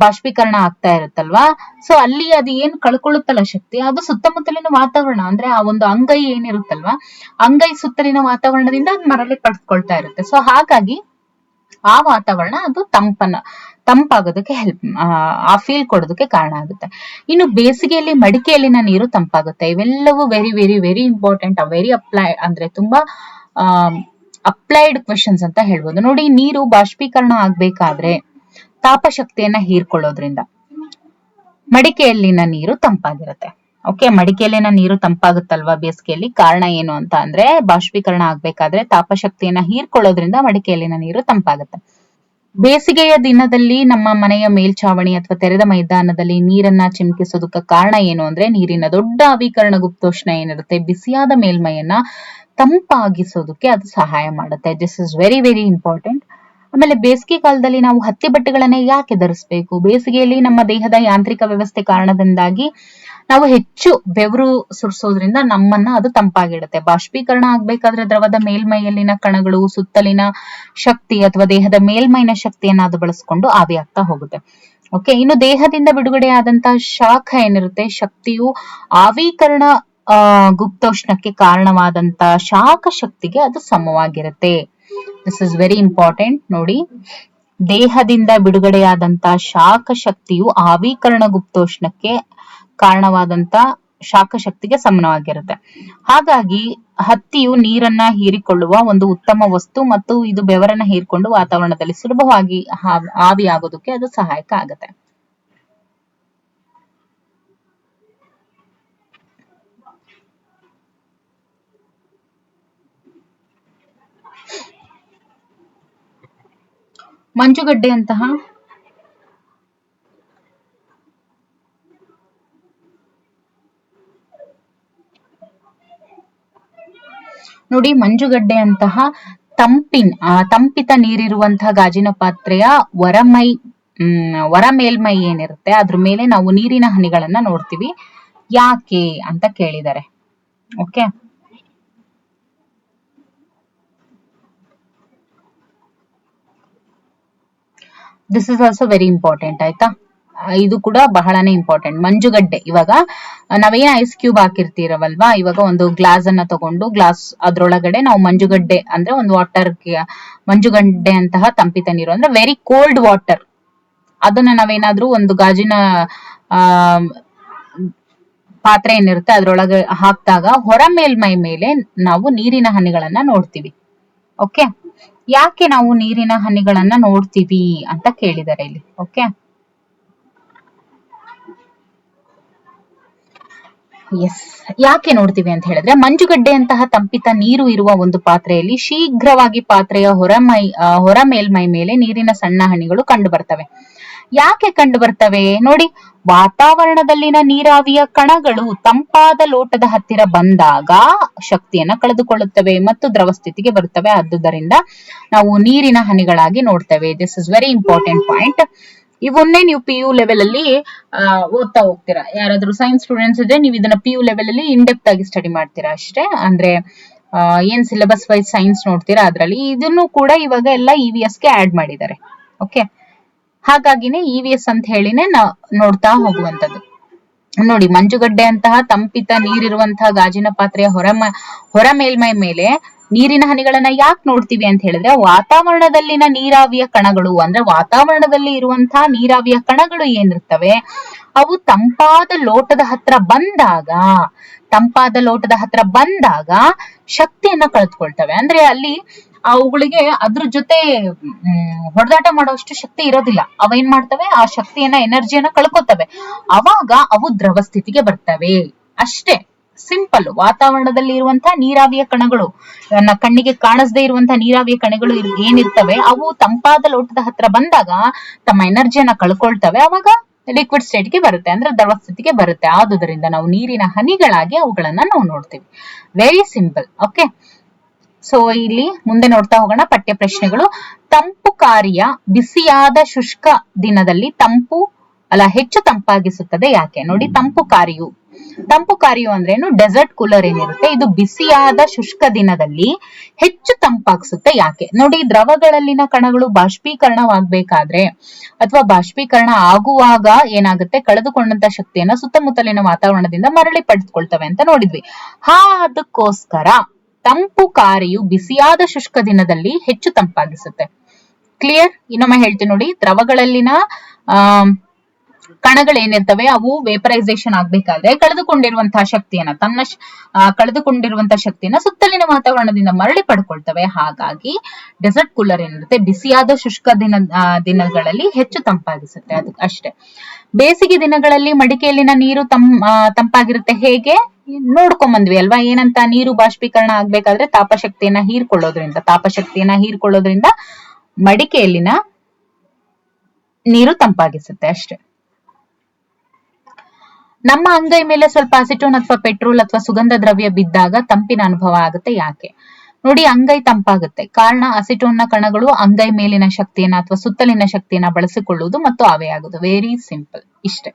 ಬಾಷ್ಪೀಕರಣ ಆಗ್ತಾ ಇರುತ್ತಲ್ವಾ, ಸೊ ಅಲ್ಲಿ ಅದು ಏನ್ ಕಳ್ಕೊಳ್ಳುತ್ತಲ್ಲ ಶಕ್ತಿ, ಅದು ಸುತ್ತಮುತ್ತಲಿನ ವಾತಾವರಣ ಅಂದ್ರೆ ಆ ಒಂದು ಅಂಗೈ ಏನಿರುತ್ತಲ್ವಾ, ಅಂಗೈ ಸುತ್ತಲಿನ ವಾತಾವರಣದಿಂದ ಅದು ಮರಳಿ ಪಡೆದುಕೊಳ್ತಾ ಇರುತ್ತೆ. ಸೊ ಹಾಗಾಗಿ ಆ ವಾತಾವರಣ ಅದು ತಂಪಾಗೋದಕ್ಕೆ ಆ ಫೀಲ್ ಕೊಡೋದಕ್ಕೆ ಕಾರಣ ಆಗುತ್ತೆ. ಇನ್ನು ಬೇಸಿಗೆಯಲ್ಲಿ ಮಡಿಕೆಯಲ್ಲಿನ ನೀರು ತಂಪಾಗುತ್ತೆ. ಇವೆಲ್ಲವೂ ವೆರಿ ವೆರಿ ವೆರಿ ಇಂಪಾರ್ಟೆಂಟ್, ಅಂದ್ರೆ ತುಂಬಾ ಅಪ್ಲೈಡ್ ಕ್ವೆಶನ್ಸ್ ಅಂತ ಹೇಳ್ಬೋದು. ನೋಡಿ, ನೀರು ಬಾಷ್ಪೀಕರಣ ಆಗ್ಬೇಕಾದ್ರೆ ತಾಪಶಕ್ತಿಯನ್ನ ಹೀರ್ಕೊಳ್ಳೋದ್ರಿಂದ ಮಡಿಕೆಯಲ್ಲಿನ ನೀರು ತಂಪಾಗಿರುತ್ತೆ. ಓಕೆ, ಮಡಿಕೆಯಲ್ಲಿನ ನೀರು ತಂಪಾಗುತ್ತಲ್ವಾ ಬೇಸಿಗೆಯಲ್ಲಿ? ಕಾರಣ ಏನು ಅಂತ ಅಂದ್ರೆ, ಬಾಷ್ಪೀಕರಣ ಆಗ್ಬೇಕಾದ್ರೆ ತಾಪಶಕ್ತಿಯನ್ನ ಹೀರ್ಕೊಳ್ಳೋದ್ರಿಂದ ಮಡಿಕೆಯಲ್ಲಿನ ನೀರು ತಂಪಾಗುತ್ತೆ. ಬೇಸಿಗೆಯ ದಿನದಲ್ಲಿ ನಮ್ಮ ಮನೆಯ ಮೇಲ್ಛಾವಣಿ ಅಥವಾ ತೆರೆದ ಮೈದಾನದಲ್ಲಿ ನೀರನ್ನ ಚಿಮುಕಿಸೋದಕ್ಕೆ ಕಾರಣ ಏನು ಅಂದ್ರೆ, ನೀರಿನ ದೊಡ್ಡ ಆವಿಕರಣ ಗುಪ್ತೋಷ್ಣ ಏನಿರುತ್ತೆ, ಬಿಸಿಯಾದ ಮೇಲ್ಮೈಯನ್ನ ತಂಪಾಗಿಸೋದಕ್ಕೆ ಅದು ಸಹಾಯ ಮಾಡುತ್ತೆ. This is very very important. ಆಮೇಲೆ ಬೇಸಿಗೆ ಕಾಲದಲ್ಲಿ ನಾವು ಹತ್ತಿ ಬಟ್ಟೆಗಳನ್ನ ಯಾಕೆ ಧರಿಸಬೇಕು? ಬೇಸಿಗೆಯಲ್ಲಿ ನಮ್ಮ ದೇಹದ ಯಾಂತ್ರಿಕ ವ್ಯವಸ್ಥೆ ಕಾರಣದಿಂದಾಗಿ ನಾವು ಹೆಚ್ಚು ಬೆವರು ಸುರಿಸೋದ್ರಿಂದ ನಮ್ಮನ್ನ ಅದು ತಂಪಾಗಿಡುತ್ತೆ. ಬಾಷ್ಪೀಕರಣ ಆಗ್ಬೇಕಾದ್ರೆ ದ್ರವದ ಮೇಲ್ಮೈಯಲ್ಲಿನ ಕಣಗಳು ಸುತ್ತಲಿನ ಶಕ್ತಿ ಅಥವಾ ದೇಹದ ಮೇಲ್ಮೈನ ಶಕ್ತಿಯನ್ನ ಅದು ಬಳಸ್ಕೊಂಡು ಆವಿಯಾಗ್ತಾ ಹೋಗುತ್ತೆ. ಓಕೆ, ಇನ್ನು ದೇಹದಿಂದ ಬಿಡುಗಡೆಯಾದಂತ ಶಾಖ ಏನಿರುತ್ತೆ, ಶಕ್ತಿಯು ಆವೀಕರಣ ಗುಪ್ತೋಷ್ಣಕ್ಕೆ ಕಾರಣವಾದಂತ ಶಾಖ ಶಕ್ತಿಗೆ ಅದು ಸಮವಾಗಿರುತ್ತೆ. This is very important. ನೋಡಿ, ದೇಹದಿಂದ ಬಿಡುಗಡೆಯಾದಂತ ಶಾಖ ಶಕ್ತಿಯು ಆವೀಕರಣ ಗುಪ್ತೋಷ್ಣಕ್ಕೆ ಕಾರಣವಾದಂತ ಶಾಖ ಶಕ್ತಿಗೆ ಸಮವಾಗಿರುತ್ತೆ. ಹಾಗಾಗಿ ಹತ್ತಿಯು ನೀರನ್ನ ಹೀರಿಕೊಳ್ಳುವ ಒಂದು ಉತ್ತಮ ವಸ್ತು ಮತ್ತು ಇದು ಬೆವರನ್ನ ಹೀರಿಕೊಂಡು ವಾತಾವರಣದಲ್ಲಿ ಸುಲಭವಾಗಿ ಆವಿಯಾಗೋದಕ್ಕೆ ಅದು ಸಹಾಯಕ ಆಗುತ್ತೆ. ಮಂಜುಗಡ್ಡೆಯಂತಹ ನೋಡಿ, ಮಂಜುಗಡ್ಡೆಯಂತಹ ತಂಪಿತ ನೀರಿರುವಂತಹ ಗಾಜಿನ ಪಾತ್ರೆಯ ಹೊರ ಮೇಲ್ಮೈ ಏನಿರುತ್ತೆ ಅದ್ರ ಮೇಲೆ ನಾವು ನೀರಿನ ಹನಿಗಳನ್ನ ನೋಡ್ತೀವಿ. ಯಾಕೆ ಅಂತ ಕೇಳಿದ್ದಾರೆ. Okay, this is also very important. ಆಯ್ತಾ, ಇದು ಕೂಡ ಬಹಳನೇ ಇಂಪಾರ್ಟೆಂಟ್. ಮಂಜುಗಡ್ಡೆ, ಇವಾಗ ನಾವೇನ್ ಐಸ್ ಕ್ಯೂಬ್ ಹಾಕಿರ್ತೀರವಲ್ವಾ, ಇವಾಗ ಒಂದು ಗ್ಲಾಸ್ ಅನ್ನ ತಗೊಂಡು ಅದ್ರೊಳಗಡೆ ನಾವು ಮಂಜುಗಡ್ಡೆ ಅಂದ್ರೆ ಒಂದು ಮಂಜುಗಡ್ಡೆ ಅಂತಹ ತಂಪಿತ ನೀರು ಅಂದ್ರೆ ವೆರಿ ಕೋಲ್ಡ್ ವಾಟರ್, ಅದನ್ನ ನಾವೇನಾದ್ರೂ ಒಂದು ಗಾಜಿನ ಪಾತ್ರೆ ಏನಿರುತ್ತೆ ಅದ್ರೊಳಗೆ ಹಾಕಿದಾಗ ಹೊರ ಮೇಲ್ಮೈ ಮೇಲೆ ನಾವು ನೀರಿನ ಹನಿಗಳನ್ನ ನೋಡ್ತೀವಿ. ಓಕೆ, ಯಾಕೆ ನಾವು ನೀರಿನ ಹನಿಗಳನ್ನ ನೋಡ್ತೀವಿ ಅಂತ ಕೇಳಿದ್ದಾರೆ ಇಲ್ಲಿ. ಓಕೆ, ಎಸ್, ಯಾಕೆ ನೋಡ್ತೀವಿ ಅಂತ ಹೇಳಿದ್ರೆ, ಮಂಜುಗಡ್ಡೆಯಂತಹ ತಂಪಿತ ನೀರು ಇರುವ ಒಂದು ಪಾತ್ರೆಯಲ್ಲಿ ಶೀಘ್ರವಾಗಿ ಪಾತ್ರೆಯ ಹೊರ ಮೇಲ್ಮೈ ಮೇಲೆ ನೀರಿನ ಸಣ್ಣ ಹನಿಗಳು ಕಂಡು ಬರ್ತವೆ. ಯಾಕೆ ಕಂಡು ಬರ್ತವೆ? ನೋಡಿ, ವಾತಾವರಣದಲ್ಲಿನ ನೀರಾವಿಯ ಕಣಗಳು ತಂಪಾದ ಲೋಟದ ಹತ್ತಿರ ಬಂದಾಗ ಶಕ್ತಿಯನ್ನ ಕಳೆದುಕೊಳ್ಳುತ್ತವೆ ಮತ್ತು ದ್ರವ ಸ್ಥಿತಿಗೆ ಬರುತ್ತವೆ. ಆದುದರಿಂದ ನಾವು ನೀರಿನ ಹನಿಗಳಾಗಿ ನೋಡ್ತೇವೆ. This is very important point. ಇವನ್ನೇ ನೀವು ಪಿ ಯು ಲೆವೆಲ್ ಅಲ್ಲಿ ಓದ್ತಾ ಹೋಗ್ತೀರಾ. ಯಾರಾದ್ರೂ ಸೈನ್ಸ್ ಸ್ಟೂಡೆಂಟ್ಸ್ ಇದ್ರೆ ನೀವು ಇದನ್ನ ಪಿ ಯು ಲೆವೆಲ್ ಅಲ್ಲಿ ಇನ್ಡೆಪ್ತ್ ಆಗಿ ಸ್ಟಡಿ ಮಾಡ್ತೀರಾ ಅಷ್ಟೇ. ಅಂದ್ರೆ ಏನ್ ಸಿಲೆಬಸ್ ವೈಸ್ ಸೈನ್ಸ್ ನೋಡ್ತೀರಾ ಅದ್ರಲ್ಲಿ ಇದನ್ನು ಕೂಡ ಇವಾಗ ಎಲ್ಲ EVS ಗೆ ಆಡ್ ಮಾಡಿದ್ದಾರೆ. ಓಕೆ, ಹಾಗಾಗಿನೇ EVS ಅಂತ ಹೇಳಿನೇ ನೋಡ್ತಾ ಹೋಗುವಂತದ್ದು. ನೋಡಿ, ಮಂಜುಗಡ್ಡೆ ಅಂತಹ ತಂಪಿತ ನೀರಿರುವಂತಹ ಗಾಜಿನ ಪಾತ್ರೆಯ ಹೊರ ಮೇಲ್ಮೈ ಮೇಲೆ ನೀರಿನ ಹನಿಗಳನ್ನ ಯಾಕೆ ನೋಡ್ತೀವಿ ಅಂತ ಹೇಳಿದ್ರೆ, ವಾತಾವರಣದಲ್ಲಿನ ನೀರಾವಿಯ ಕಣಗಳು ಅಂದ್ರೆ ವಾತಾವರಣದಲ್ಲಿ ಇರುವಂತಹ ನೀರಾವಿಯ ಕಣಗಳು ಏನಿರ್ತವೆ ಅವು ತಂಪಾದ ಲೋಟದ ಹತ್ರ ಬಂದಾಗ ಶಕ್ತಿಯನ್ನ ಕಳೆದುಕೊಳ್ತವೆ. ಅಂದ್ರೆ ಅಲ್ಲಿ ಅವುಗಳಿಗೆ ಅದ್ರ ಜೊತೆ ಹೊಡೆದಾಟ ಮಾಡುವಷ್ಟು ಶಕ್ತಿ ಇರೋದಿಲ್ಲ. ಅವೇನ್ ಮಾಡ್ತವೆ, ಆ ಶಕ್ತಿಯನ್ನ ಎನರ್ಜಿಯನ್ನ ಕಳ್ಕೊತವೆ. ಅವಾಗ ಅವು ದ್ರವ ಸ್ಥಿತಿಗೆ ಬರ್ತವೆ. ಅಷ್ಟೇ ಸಿಂಪಲ್. ವಾತಾವರಣದಲ್ಲಿ ಇರುವಂತಹ ನೀರಾವಿಯ ಕಣಗಳು, ಕಣ್ಣಿಗೆ ಕಾಣಿಸದೇ ಇರುವಂತಹ ನೀರಾವಿಯ ಕಣಗಳು ಏನಿರ್ತವೆ ಅವು ತಂಪಾದ ಲೋಟದ ಹತ್ರ ಬಂದಾಗ ತಮ್ಮ ಎನರ್ಜಿಯನ್ನ ಕಳ್ಕೊಳ್ತವೆ. ಅವಾಗ ಲಿಕ್ವಿಡ್ ಸ್ಟೇಟ್ಗೆ ಬರುತ್ತೆ, ಅಂದ್ರೆ ದ್ರವ ಸ್ಥಿತಿಗೆ ಬರುತ್ತೆ. ಆದುದರಿಂದ ನಾವು ನೀರಿನ ಹನಿಗಳಾಗಿ ಅವುಗಳನ್ನ ನಾವು ನೋಡ್ತೀವಿ. Very simple. ಓಕೆ, ಸೊ ಇಲ್ಲಿ ಮುಂದೆ ನೋಡ್ತಾ ಹೋಗೋಣ ಪಠ್ಯ ಪ್ರಶ್ನೆಗಳು. ತಂಪು ಕಾರ್ಯ ಬಿಸಿಯಾದ ಶುಷ್ಕ ದಿನದಲ್ಲಿ ಹೆಚ್ಚು ತಂಪಾಗಿಸುತ್ತದೆ ಯಾಕೆ? ನೋಡಿ, ತಂಪು ಕಾರ್ಯವು ಅಂದ್ರೇನು? ಡೆಸರ್ಟ್ ಕೂಲರ್ ಏನಿರುತ್ತೆ ಇದು ಬಿಸಿಯಾದ ಶುಷ್ಕ ದಿನದಲ್ಲಿ ಹೆಚ್ಚು ತಂಪಾಗಿಸುತ್ತೆ ಯಾಕೆ? ನೋಡಿ, ದ್ರವಗಳಲ್ಲಿನ ಕಣಗಳು ಬಾಷ್ಪೀಕರಣವಾಗಬೇಕಾದ್ರೆ ಅಥವಾ ಬಾಷ್ಪೀಕರಣ ಆಗುವಾಗ ಏನಾಗುತ್ತೆ, ಕಳೆದುಕೊಂಡಂತ ಶಕ್ತಿಯನ್ನ ಸುತ್ತಮುತ್ತಲಿನ ವಾತಾವರಣದಿಂದ ಮರಳಿ ಪಡೆದುಕೊಳ್ತವೆ ಅಂತ ನೋಡಿದ್ವಿ. ಅದಕ್ಕೋಸ್ಕರ ತಂಪು ಕಾರ್ಯವು ಬಿಸಿಯಾದ ಶುಷ್ಕ ದಿನದಲ್ಲಿ ಹೆಚ್ಚು ತಂಪಾಗಿಸುತ್ತೆ. ಕ್ಲಿಯರ್? ಇನ್ನೊಮ್ಮೆ ಹೇಳ್ತೀನಿ ನೋಡಿ, ದ್ರವಗಳಲ್ಲಿನ ಕಣಗಳೇನಿರ್ತವೆ ಅವು ವೇಪರೈಸೇಷನ್ ಆಗ್ಬೇಕಾದ್ರೆ ಕಳೆದುಕೊಂಡಿರುವಂತಹ ಶಕ್ತಿಯನ್ನ ಸುತ್ತಲಿನ ವಾತಾವರಣದಿಂದ ಮರಳಿ ಪಡ್ಕೊಳ್ತವೆ. ಹಾಗಾಗಿ ಡೆಸರ್ಟ್ ಕೂಲರ್ ಏನಿರುತ್ತೆ ಬಿಸಿಯಾದ ಶುಷ್ಕ ದಿನಗಳಲ್ಲಿ ಹೆಚ್ಚು ತಂಪಾಗಿಸುತ್ತೆ. ಅದು ಅಷ್ಟೇ. ಬೇಸಿಗೆ ದಿನಗಳಲ್ಲಿ ಮಡಿಕೆಯಲ್ಲಿನ ನೀರು ತಂಪಾಗಿರುತ್ತೆ. ಹೇಗೆ ನೋಡ್ಕೊಂಡ್ ಬಂದ್ವಿ ಅಲ್ವಾ? ಏನಂತ? ನೀರು ಬಾಷ್ಪೀಕರಣ ಆಗ್ಬೇಕಾದ್ರೆ ತಾಪಶಕ್ತಿಯನ್ನ ಹೀರ್ಕೊಳ್ಳೋದ್ರಿಂದ ಮಡಿಕೆಯಲ್ಲಿನ ನೀರು ತಂಪಾಗಿಸುತ್ತೆ. ಅಷ್ಟೇ. ನಮ್ಮ ಅಂಗೈ ಮೇಲೆ ಸ್ವಲ್ಪ ಅಸಿಟೋನ್ ಅಥವಾ ಪೆಟ್ರೋಲ್ ಅಥವಾ ಸುಗಂಧ ದ್ರವ್ಯ ಬಿದ್ದಾಗ ತಂಪಿನ ಅನುಭವ ಆಗುತ್ತೆ ಯಾಕೆ? ನೋಡಿ, ಅಂಗೈ ತಂಪಾಗುತ್ತೆ. ಕಾರಣ ಅಸಿಟೋನ್ನ ಕಣಗಳು ಅಂಗೈ ಮೇಲಿನ ಶಕ್ತಿಯನ್ನ ಅಥವಾ ಸುತ್ತಲಿನ ಶಕ್ತಿಯನ್ನ ಬಳಸಿಕೊಳ್ಳುವುದು ಮತ್ತು ಆವಿಯಾಗುವುದು. Very simple. ಇಷ್ಟೇ.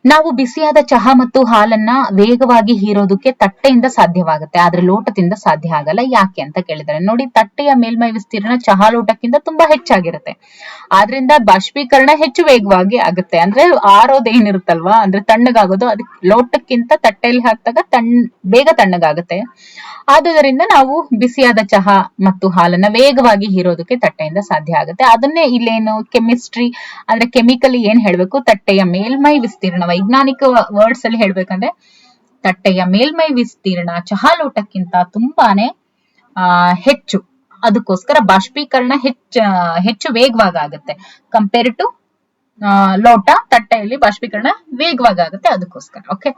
ನಾವು ಬಿಸಿಯಾದ ಚಹಾ ಮತ್ತು ಹಾಲನ್ನ ವೇಗವಾಗಿ ಹೀರೋದಕ್ಕೆ ತಟ್ಟೆಯಿಂದ ಸಾಧ್ಯವಾಗುತ್ತೆ, ಆದ್ರೆ ಲೋಟದಿಂದ ಸಾಧ್ಯ ಆಗಲ್ಲ. ಯಾಕೆ ಅಂತ ಕೇಳಿದರೆ, ನೋಡಿ, ತಟ್ಟೆಯ ಮೇಲ್ಮೈ ವಿಸ್ತೀರ್ಣ ಚಹಾ ಲೋಟಕ್ಕಿಂತ ತುಂಬಾ ಹೆಚ್ಚಾಗಿರುತ್ತೆ. ಆದ್ರಿಂದ ಬಾಷ್ಪೀಕರಣ ಹೆಚ್ಚು ವೇಗವಾಗಿ ಆಗುತ್ತೆ. ಅಂದ್ರೆ ಆರೋದೇನಿರುತ್ತಲ್ವಾ, ಅಂದ್ರೆ ತಣ್ಣಗಾಗೋದು ಅದಕ್ಕೆ ಲೋಟಕ್ಕಿಂತ ತಟ್ಟೆಯಲ್ಲಿ ಹಾಕಿದಾಗ ಬೇಗ ತಣ್ಣಗಾಗುತ್ತೆ. ಆದುದರಿಂದ ನಾವು ಬಿಸಿಯಾದ ಚಹಾ ಮತ್ತು ಹಾಲನ್ನ ವೇಗವಾಗಿ ಹೀರೋದಕ್ಕೆ ತಟ್ಟೆಯಿಂದ ಸಾಧ್ಯ ಆಗುತ್ತೆ. ಅದನ್ನೇ ಇಲ್ಲೇನು ಕೆಮಿಸ್ಟ್ರಿ ಅಂದ್ರೆ ಕೆಮಿಕಲಿ ಏನ್ ಹೇಳ್ಬೇಕು, ತಟ್ಟೆಯ ಮೇಲ್ಮೈ ವಿಸ್ತೀರ್ಣ. ವೈಜ್ಞಾನಿಕ ವರ್ಡ್ಸ್ ಅಲ್ಲಿ ಹೇಳ್ಬೇಕಂದ್ರೆ ತಟ್ಟೆಯ ಮೇಲ್ಮೈ ವಿಸ್ತೀರ್ಣ ಚಹಾ ಲೋಟಕ್ಕಿಂತ ತುಂಬಾನೇ ಹೆಚ್ಚು. ಅದಕ್ಕೋಸ್ಕರ ಬಾಷ್ಪೀಕರಣ ಹೆಚ್ಚು ವೇಗವಾಗಿ ಆಗುತ್ತೆ ಕಂಪೇರ್ ಟು ಲೋಟ. ತಟ್ಟೆಯಲ್ಲಿ ಬಾಷ್ಪೀಕರಣ ವೇಗವಾಗಿ ಆಗುತ್ತೆ, ಅದಕ್ಕೋಸ್ಕರ. ಓಕೆ,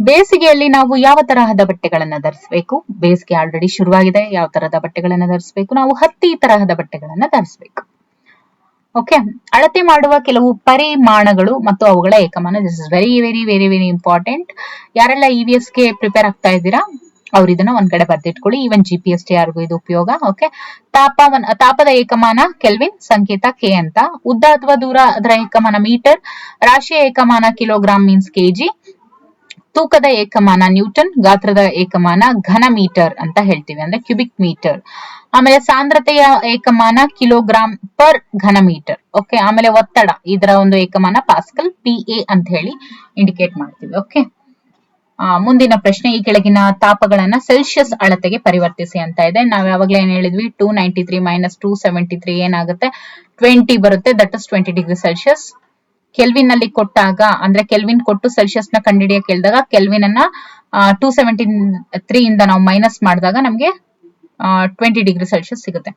ಬೇಸಿಗೆಯಲ್ಲಿ ನಾವು ಯಾವ ತರಹದ ಬಟ್ಟೆಗಳನ್ನ ಧರಿಸಬೇಕು? ಬೇಸಿಗೆ ಆಲ್ರೆಡಿ ಶುರುವಾಗಿದೆ. ಯಾವ ತರಹದ ಬಟ್ಟೆಗಳನ್ನ ಧರಿಸಬೇಕು? ನಾವು ಹತ್ತಿ ತರಹದ ಬಟ್ಟೆಗಳನ್ನ ಧರಿಸಬೇಕು. ಓಕೆ, ಅಳತೆ ಮಾಡುವ ಕೆಲವು ಪರಿಮಾಣಗಳು ಮತ್ತು ಅವುಗಳ ಏಕಮಾನ. This is very very very very important. ಯಾರೆಲ್ಲ EVS ಗೆ ಪ್ರಿಪೇರ್ ಆಗ್ತಾ ಇದ್ದೀರಾ ಅವ್ರು ಇದನ್ನ ಒಂದ್ ಕಡೆ ಬರ್ದಿಟ್ಕೊಳ್ಳಿ. ಈವನ್ GPST ಯಾರಿಗೂ ಇದು ಉಪಯೋಗ. ಓಕೆ, ತಾಪದ ಏಕಮಾನ ಕೆಲ್ವಿನ್, ಸಂಕೇತ K ಅಂತ. ಉದ್ದ ಅಥವಾ ದೂರ ಅದರ ಏಕಮಾನ ಮೀಟರ್. ರಾಶಿಯ ಏಕಮಾನ ಕಿಲೋಗ್ರಾಮ್ ಮೀನ್ಸ್ ಕೆಜಿ. ತೂಕದ ಏಕಮಾನ ನ್ಯೂಟನ್. ಗಾತ್ರದ ಏಕಮಾನ ಘನ ಮೀಟರ್ ಅಂತ ಹೇಳ್ತೀವಿ, ಅಂದ್ರೆ ಕ್ಯೂಬಿಕ್ ಮೀಟರ್. ಆಮೇಲೆ ಸಾಂದ್ರತೆಯ ಏಕಮಾನ ಕಿಲೋಗ್ರಾಮ್ ಪರ್ ಘನ ಮೀಟರ್. ಓಕೆ, ಆಮೇಲೆ ಒತ್ತಡ, ಇದರ ಒಂದು ಏಕಮಾನ ಪಾಸ್ಕಲ್, PA ಅಂತ ಹೇಳಿ ಇಂಡಿಕೇಟ್ ಮಾಡ್ತೀವಿ. ಓಕೆ, ಮುಂದಿನ ಪ್ರಶ್ನೆ, ಈ ಕೆಳಗಿನ ತಾಪಗಳನ್ನ ಸೆಲ್ಸಿಯಸ್ ಅಳತೆಗೆ ಪರಿವರ್ತಿಸಿ ಅಂತ ಇದೆ. ನಾವ್ ಯಾವಾಗ್ಲೇ ಏನ್ ಹೇಳಿದ್ವಿ, 293 ಮೈನಸ್ 273 ಏನಾಗುತ್ತೆ, 20 ಬರುತ್ತೆ. That is 20 degree Celsius. Kelvin ನಲ್ಲಿ ಕೊಟ್ಟಾಗ, ಅಂದ್ರೆ ಕೆಲ್ವಿನ್ ಕೊಟ್ಟು ಸೆಲ್ಸಿಯಸ್ ನ ಕಂಡುಹಿಡಿಯ ಕೇಳಿದಾಗ ಕೆಲ್ವಿನ್ ಅನ್ನ 273 ಇಂದ ನಾವು ಮೈನಸ್ ಮಾಡಿದಾಗ ನಮ್ಗೆ 20 ಡಿಗ್ರಿ ಸೆಲ್ಸಿಯಸ್ ಸಿಗುತ್ತೆ.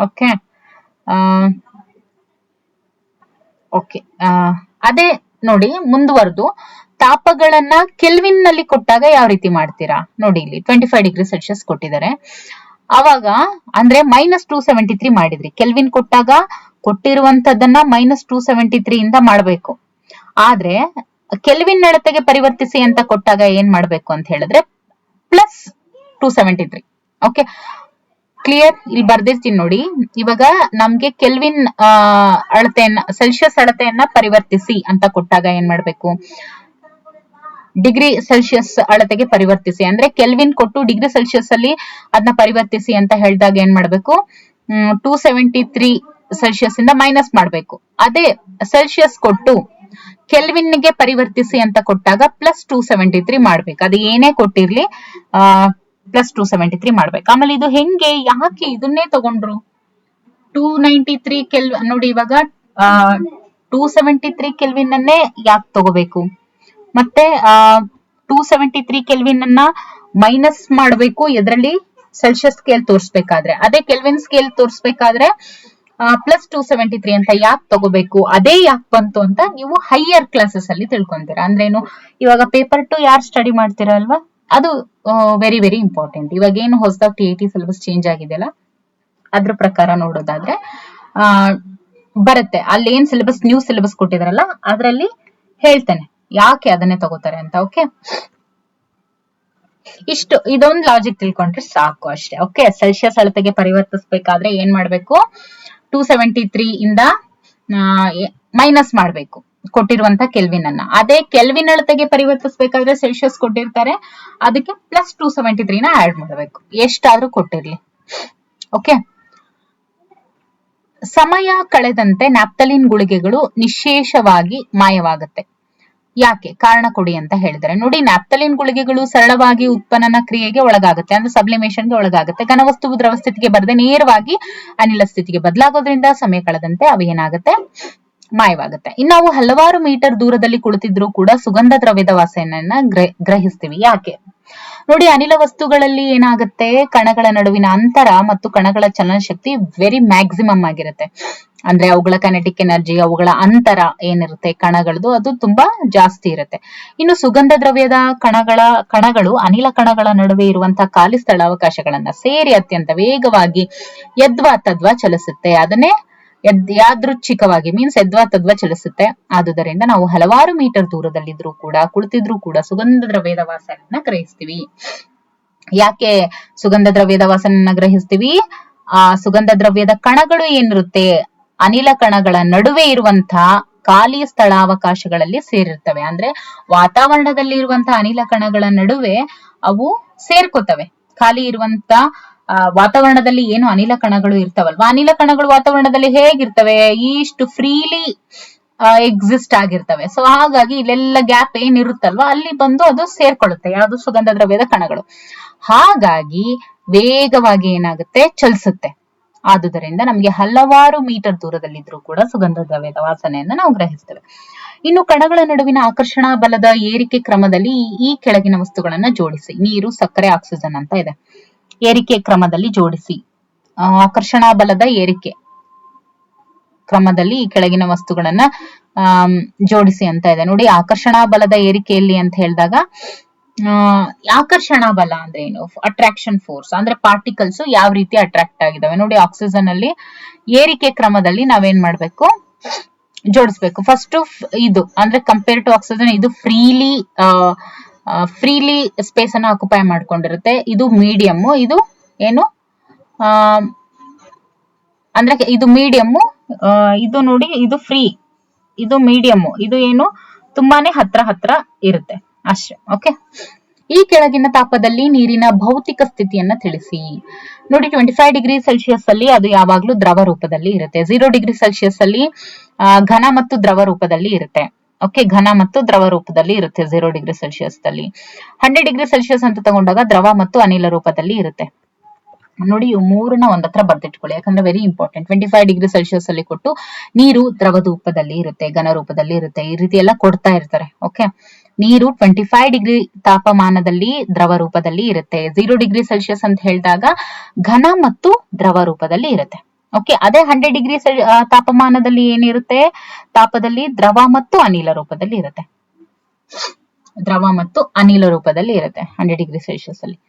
ಓಕೆ, ಅದೇ ನೋಡಿ ಮುಂದುವರೆದು ತಾಪಗಳನ್ನ ಕೆಲ್ವಿನ್ ನಲ್ಲಿ ಕೊಟ್ಟಾಗ ಯಾವ ರೀತಿ ಮಾಡ್ತೀರಾ ನೋಡಿ. ಇಲ್ಲಿ 25 ಡಿಗ್ರಿ ಸೆಲ್ಸಿಯಸ್ ಕೊಟ್ಟಿದ್ದಾರೆ. ಅವಾಗ ಅಂದ್ರೆ -273 ಮಾಡಿದ್ರಿ. ಕೆಲ್ವಿನ್ ಕೊಟ್ಟಾಗ ಕೊಟ್ಟಿರುವಂತದ್ದನ್ನ -273 ಇಂದ ಮಾಡ್ಬೇಕು. ಆದ್ರೆ ಕೆಲ್ವಿನ್ ಅಳತೆಗೆ ಪರಿವರ್ತಿಸಿ ಅಂತ ಕೊಟ್ಟಾಗ ಏನ್ ಮಾಡ್ಬೇಕು ಅಂತ ಹೇಳಿದ್ರೆ +273. Okay, clear? ಇಲ್ಲಿ ಬರ್ದಿರ್ತೀನಿ ನೋಡಿ. ಇವಾಗ ನಮ್ಗೆ ಕೆಲ್ವಿನ್ ಅಳತೆಯನ್ನ, ಸೆಲ್ಸಿಯಸ್ ಅಳತೆಯನ್ನ ಪರಿವರ್ತಿಸಿ ಅಂತ ಕೊಟ್ಟಾಗ ಏನ್ ಮಾಡ್ಬೇಕು, ಡಿಗ್ರಿ ಸೆಲ್ಸಿಯಸ್ ಅಳತೆಗೆ ಪರಿವರ್ತಿಸಿ. ಅಂದ್ರೆ ಕೆಲ್ವಿನ್ ಕೊಟ್ಟು ಡಿಗ್ರಿ ಸೆಲ್ಸಿಯಸ್ ಅಲ್ಲಿ ಅದನ್ನ ಪರಿವರ್ತಿಸಿ ಅಂತ ಹೇಳಿದಾಗ ಏನ್ ಮಾಡ್ಬೇಕು, 273 ಸೆಲ್ಸಿಯಸ್ ಇಂದ ಮೈನಸ್ ಮಾಡ್ಬೇಕು. ಅದೇ ಸೆಲ್ಸಿಯಸ್ ಕೊಟ್ಟು ಕೆಲ್ವಿನ್ಗೆ ಪರಿವರ್ತಿಸಿ ಅಂತ ಕೊಟ್ಟಾಗ +273 ಮಾಡ್ಬೇಕು. ಅದು ಏನೇ ಕೊಟ್ಟಿರ್ಲಿ ಪ್ಲಸ್ 273 ಮಾಡ್ಬೇಕು. ಆಮೇಲೆ ಇದು ಹೆಂಗೆ, ಯಾಕೆ ಇದನ್ನೇ ತಗೊಂಡ್ರು? 293 ಕೆಲ್ವಿನ್ ನೋಡಿ, ಇವಾಗ 273 ಕೆಲ್ವಿನ್ ಅನ್ನೇ ಯಾಕೆ ತಗೋಬೇಕು? ಮತ್ತೆ 273 ಕೆಲ್ವಿನ್ ಅನ್ನ ಮೈನಸ್ ಮಾಡಬೇಕು ಎದ್ರಲ್ಲಿ? Celsius scale ತೋರಿಸ್ಬೇಕಾದ್ರೆ. ಅದೇ ಕೆಲ್ವಿನ್ ಸ್ಕೇಲ್ ತೋರಿಸ್ಬೇಕಾದ್ರೆ ಪ್ಲಸ್ 273 ಅಂತ ಯಾಕೆ ತಗೋಬೇಕು, ಅದೇ ಯಾಕೆ ಬಂತು ಅಂತ ನೀವು ಹೈಯರ್ ಕ್ಲಾಸಸ್ ಅಲ್ಲಿ ತಿಳ್ಕೊಂತೀರಾ. ಅಂದ್ರೇನು, ಇವಾಗ ಪೇಪರ್ 2 ಯಾರು ಸ್ಟಡಿ ಮಾಡ್ತೀರಾ ಅಲ್ವಾ, ಅದು ವೆರಿ ವೆರಿ ಇಂಪಾರ್ಟೆಂಟ್. ಇವಾಗ ಏನು ಹೊಸದಾಗಿ TIT ಸಿಲೆಬಸ್ ಚೇಂಜ್ ಆಗಿದೆಯಲ್ಲ, ಅದ್ರ ಪ್ರಕಾರ ನೋಡೋದಾದ್ರೆ ಬರುತ್ತೆ. ಅಲ್ಲಿ ಏನ್ ಸಿಲೆಬಸ್, ನ್ಯೂ ಸಿಲೆಬಸ್ ಕೊಟ್ಟಿದಾರಲ್ಲ, ಅದ್ರಲ್ಲಿ ಹೇಳ್ತೇನೆ ಯಾಕೆ ಅದನ್ನೇ ತಗೋತಾರೆ ಅಂತ. ಓಕೆ, ಇಷ್ಟು ಇದೊಂದು ಲಾಜಿಕ್ ತಿಳ್ಕೊಂಡ್ರೆ ಸಾಕು ಅಷ್ಟೇ. ಓಕೆ, ಸೆಲ್ಸಿಯಸ್ ಅಳತೆಗೆ ಪರಿವರ್ತಿಸಬೇಕಾದ್ರೆ ಏನ್ ಮಾಡ್ಬೇಕು? 273 ಇಂದ ಮೈನಸ್ ಮಾಡ್ಬೇಕು ಕೊಟ್ಟಿರುವಂತ ಕೆಲ್ವಿನ್ ಅನ್ನ. ಅದೇ ಕೆಲ್ವಿನ್ ಅಳತೆಗೆ ಪರಿವರ್ತಿಸಬೇಕಾದ್ರೆ ಸೆಲ್ಸಿಯಸ್ ಕೊಟ್ಟಿರ್ತಾರೆ, ಅದಕ್ಕೆ ಪ್ಲಸ್ 273 ನ ಆಡ್ ಮಾಡಬೇಕು, ಎಷ್ಟಾದ್ರೂ ಕೊಟ್ಟಿರ್ಲಿ. ಓಕೆ, ಸಮಯ ಕಳೆದಂತೆ ನ್ಯಾಪ್ತಲಿನ್ ಗುಳಿಗೆಗಳು ನಿಶೇಷವಾಗಿ ಮಾಯವಾಗುತ್ತೆ. ಯಾಕೆ? ಕಾರಣ ಕೊಡಿ ಅಂತ ಹೇಳಿದ್ರೆ, ನೋಡಿ, ನ್ಯಾಪ್ತಲಿನ್ ಗುಳಿಗೆಗಳು ಸರಳವಾಗಿ ಉತ್ಪನ್ನ ಕ್ರಿಯೆಗೆ ಒಳಗಾಗುತ್ತೆ, ಅಂದ್ರೆ ಸಬ್ಲಿಮೇಷನ್ಗೆ ಒಳಗಾಗುತ್ತೆ. ಘನವಸ್ತುವು ದ್ರವ ಸ್ಥಿತಿಗೆ ಬರದೆ ನೇರವಾಗಿ ಅನಿಲ ಸ್ಥಿತಿಗೆ ಬದಲಾಗೋದ್ರಿಂದ ಸಮಯ ಕಳೆದಂತೆ ಅವು ಏನಾಗುತ್ತೆ? ಮಾಯವಾಗುತ್ತೆ. ಇನ್ನು ನಾವು ಹಲವಾರು ಮೀಟರ್ ದೂರದಲ್ಲಿ ಕುಳಿತಿದ್ರು ಕೂಡ ಸುಗಂಧ ದ್ರವ್ಯದ ವಾಸನೆಯನ್ನ ಗ್ರಹಿಸ್ತೀವಿ. ಯಾಕೆ? ನೋಡಿ, ಅನಿಲ ವಸ್ತುಗಳಲ್ಲಿ ಏನಾಗುತ್ತೆ, ಕಣಗಳ ನಡುವಿನ ಅಂತರ ಮತ್ತು ಕಣಗಳ ಚಲನಶಕ್ತಿ ವೆರಿ ಮ್ಯಾಕ್ಸಿಮಮ್ ಆಗಿರುತ್ತೆ. ಅಂದ್ರೆ ಅವುಗಳ ಕೈನೆಟಿಕ್ ಎನರ್ಜಿ, ಅವುಗಳ ಅಂತರ ಏನಿರುತ್ತೆ ಕಣಗಳದು, ಅದು ತುಂಬಾ ಜಾಸ್ತಿ ಇರುತ್ತೆ. ಇನ್ನು ಸುಗಂಧ ದ್ರವ್ಯದ ಕಣಗಳು ಅನಿಲ ಕಣಗಳ ನಡುವೆ ಇರುವಂತಹ ಖಾಲಿ ಸ್ಥಳಾವಕಾಶಗಳನ್ನ ಸೇರಿ ಅತ್ಯಂತ ವೇಗವಾಗಿ ಯದ್ವಾ ತದ್ವಾ ಚಲಿಸುತ್ತೆ. ಅದನ್ನೇ ಯಾದೃಚ್ಛಿಕವಾಗಿ ಮೀನ್ಸ್ ಯದ್ವಾ ತದ್ವಾ ಚಲಿಸುತ್ತೆ. ಆದುದರಿಂದ ನಾವು ಹಲವಾರು ಮೀಟರ್ ದೂರದಲ್ಲಿದ್ರು ಕೂಡ, ಕುಳಿತಿದ್ರು ಕೂಡ ಸುಗಂಧ ದ್ರವ್ಯದ ವಾಸನೆಯನ್ನ ಗ್ರಹಿಸ್ತೀವಿ. ಯಾಕೆ ಸುಗಂಧ ದ್ರವ್ಯದ ವಾಸನೆಯನ್ನ ಗ್ರಹಿಸ್ತೀವಿ? ಆ ಸುಗಂಧ ದ್ರವ್ಯದ ಕಣಗಳು ಏನಿರುತ್ತೆ, ಅನಿಲ ಕಣಗಳ ನಡುವೆ ಇರುವಂತಹ ಖಾಲಿ ಸ್ಥಳಾವಕಾಶಗಳಲ್ಲಿ ಸೇರಿರ್ತವೆ. ಅಂದ್ರೆ ವಾತಾವರಣದಲ್ಲಿ ಇರುವಂತಹ ಅನಿಲ ಕಣಗಳ ನಡುವೆ ಅವು ಸೇರ್ಕೋತವೆ. ಖಾಲಿ ಇರುವಂತ ವಾತಾವರಣದಲ್ಲಿ ಏನು ಅನಿಲ ಕಣಗಳು ಇರ್ತಾವಲ್ವಾ, ಅನಿಲ ಕಣಗಳು ವಾತಾವರಣದಲ್ಲಿ ಹೇಗಿರ್ತವೆ? ಇಷ್ಟು ಫ್ರೀಲಿ ಎಕ್ಸಿಸ್ಟ್ ಆಗಿರ್ತವೆ. ಸೊ ಹಾಗಾಗಿ ಇಲ್ಲೆಲ್ಲ ಗ್ಯಾಪ್ ಏನಿರುತ್ತಲ್ವಾ, ಅಲ್ಲಿ ಬಂದು ಅದು ಸೇರ್ಕೊಳ್ಳುತ್ತೆ, ಯಾವುದು? ಸುಗಂಧ ದ್ರವ್ಯದ ಕಣಗಳು. ಹಾಗಾಗಿ ವೇಗವಾಗಿ ಏನಾಗುತ್ತೆ? ಚಲಿಸುತ್ತೆ. ಆದುದರಿಂದ ನಮಗೆ ಹಲವಾರು ಮೀಟರ್ ದೂರದಲ್ಲಿದ್ರೂ ಕೂಡ ಸುಗಂಧ ದ್ರವ್ಯದ ವಾಸನೆಯನ್ನ ನಾವು ಗ್ರಹಿಸ್ತೇವೆ. ಇನ್ನು ಕಣಗಳ ನಡುವಿನ ಆಕರ್ಷಣಾ ಬಲದ ಏರಿಕೆ ಕ್ರಮದಲ್ಲಿ ಈ ಕೆಳಗಿನ ವಸ್ತುಗಳನ್ನ ಜೋಡಿಸಿ. ನೀರು, ಸಕ್ಕರೆ, ಆಕ್ಸಿಜನ್ ಅಂತ ಇದೆ. ಏರಿಕೆ ಕ್ರಮದಲ್ಲಿ ಜೋಡಿಸಿ, ಆಕರ್ಷಣಾ ಬಲದ ಏರಿಕೆ ಕ್ರಮದಲ್ಲಿ ಈ ಕೆಳಗಿನ ವಸ್ತುಗಳನ್ನ ಜೋಡಿಸಿ ಅಂತ ಇದೆ. ನೋಡಿ, ಆಕರ್ಷಣಾ ಬಲದ ಏರಿಕೆಯಲ್ಲಿ ಅಂತ ಹೇಳಿದಾಗ, ಆಕರ್ಷಣಾ ಬಲ ಅಂದ್ರೆ ಏನು? Attraction force. ಅಂದ್ರೆ ಪಾರ್ಟಿಕಲ್ಸ್ ಯಾವ ರೀತಿ ಅಟ್ರಾಕ್ಟ್ ಆಗಿದಾವೆ ನೋಡಿ. ಆಕ್ಸಿಜನ್ ಅಲ್ಲಿ ಏರಿಕೆ ಕ್ರಮದಲ್ಲಿ ನಾವೇನ್ ಮಾಡ್ಬೇಕು? ಜೋಡಿಸ್ಬೇಕು. ಫಸ್ಟ್ ಇದು ಅಂದ್ರೆ ಕಂಪೇರ್ ಟು ಆಕ್ಸಿಜನ್, ಇದು ಫ್ರೀಲಿ ಸ್ಪೇಸ್ ಅನ್ನ ಆಕ್ಯುಪೈ ಮಾಡ್ಕೊಂಡಿರುತ್ತೆ. ಇದು ಮೀಡಿಯಮ್, ಇದು ಏನು ಅಂದ್ರೆ ಇದು ಮೀಡಿಯಮ್, ಇದು ನೋಡಿ, ಇದು ಫ್ರೀ, ಇದು ಮೀಡಿಯಮ್, ಇದು ಏನು ತುಂಬಾನೇ ಹತ್ರ ಇರುತ್ತೆ ಅಷ್ಟೇ. ಓಕೆ, ಈ ಕೆಳಗಿನ ತಾಪದಲ್ಲಿ ನೀರಿನ ಭೌತಿಕ ಸ್ಥಿತಿಯನ್ನ ತಿಳಿಸಿ. ನೋಡಿ, 25 ಡಿಗ್ರಿ ಸೆಲ್ಸಿಯಸ್ ಅಲ್ಲಿ ಅದು ಯಾವಾಗ್ಲೂ ದ್ರವ ರೂಪದಲ್ಲಿ ಇರುತ್ತೆ. 0 ಡಿಗ್ರಿ ಸೆಲ್ಸಿಯಸ್ ಅಲ್ಲಿ ಘನ ಮತ್ತು ದ್ರವ ರೂಪದಲ್ಲಿ ಇರುತ್ತೆ. ಓಕೆ, ಘನ ಮತ್ತು ದ್ರವ ರೂಪದಲ್ಲಿ ಇರುತ್ತೆ 0 ಡಿಗ್ರಿ ಸೆಲ್ಸಿಯಸ್ ಅಲ್ಲಿ. 100 ಡಿಗ್ರಿ ಸೆಲ್ಸಿಯಸ್ ಅಂತ ತಗೊಂಡಾಗ ದ್ರವ ಮತ್ತು ಅನಿಲ ರೂಪದಲ್ಲಿ ಇರುತ್ತೆ. ನೋಡಿ, ಇವು ಮೂರನ್ನ ಒಂದತ್ರ ಬರ್ದಿಟ್ಕೊಳ್ಳಿ, ಯಾಕಂದ್ರೆ ವೆರಿ ಇಂಪಾರ್ಟೆಂಟ್. 25 ಡಿಗ್ರಿ ಸೆಲ್ಸಿಯಸ್ ಅಲ್ಲಿ ಕೊಟ್ಟು ನೀರು ದ್ರವ ರೂಪದಲ್ಲಿ ಇರುತ್ತೆ, ಘನ ರೂಪದಲ್ಲಿ ಇರುತ್ತೆ, ಈ ರೀತಿ ಎಲ್ಲ ಕೊಡ್ತಾ ಇರ್ತಾರೆ. ಓಕೆ, ನೀರು 25 ಡಿಗ್ರಿ ತಾಪಮಾನದಲ್ಲಿ ದ್ರವ ರೂಪದಲ್ಲಿ ಇರುತ್ತೆ. 0 ಡಿಗ್ರಿ ಸೆಲ್ಸಿಯಸ್ ಅಂತ ಹೇಳಿದಾಗ ಘನ ಮತ್ತು ದ್ರವ ರೂಪದಲ್ಲಿ ಇರುತ್ತೆ. ಓಕೆ, ಅದೇ 100 ಡಿಗ್ರಿ ತಾಪಮಾನದಲ್ಲಿ ಏನಿರುತ್ತೆ? ತಾಪದಲ್ಲಿ ದ್ರವ ಮತ್ತು ಅನಿಲ ರೂಪದಲ್ಲಿ ಇರುತ್ತೆ. ದ್ರವ ಮತ್ತು ಅನಿಲ ರೂಪದಲ್ಲಿ ಇರುತ್ತೆ 100 ಡಿಗ್ರಿ ಸೆಲ್ಸಿಯಸ್ ಅಲ್ಲಿ.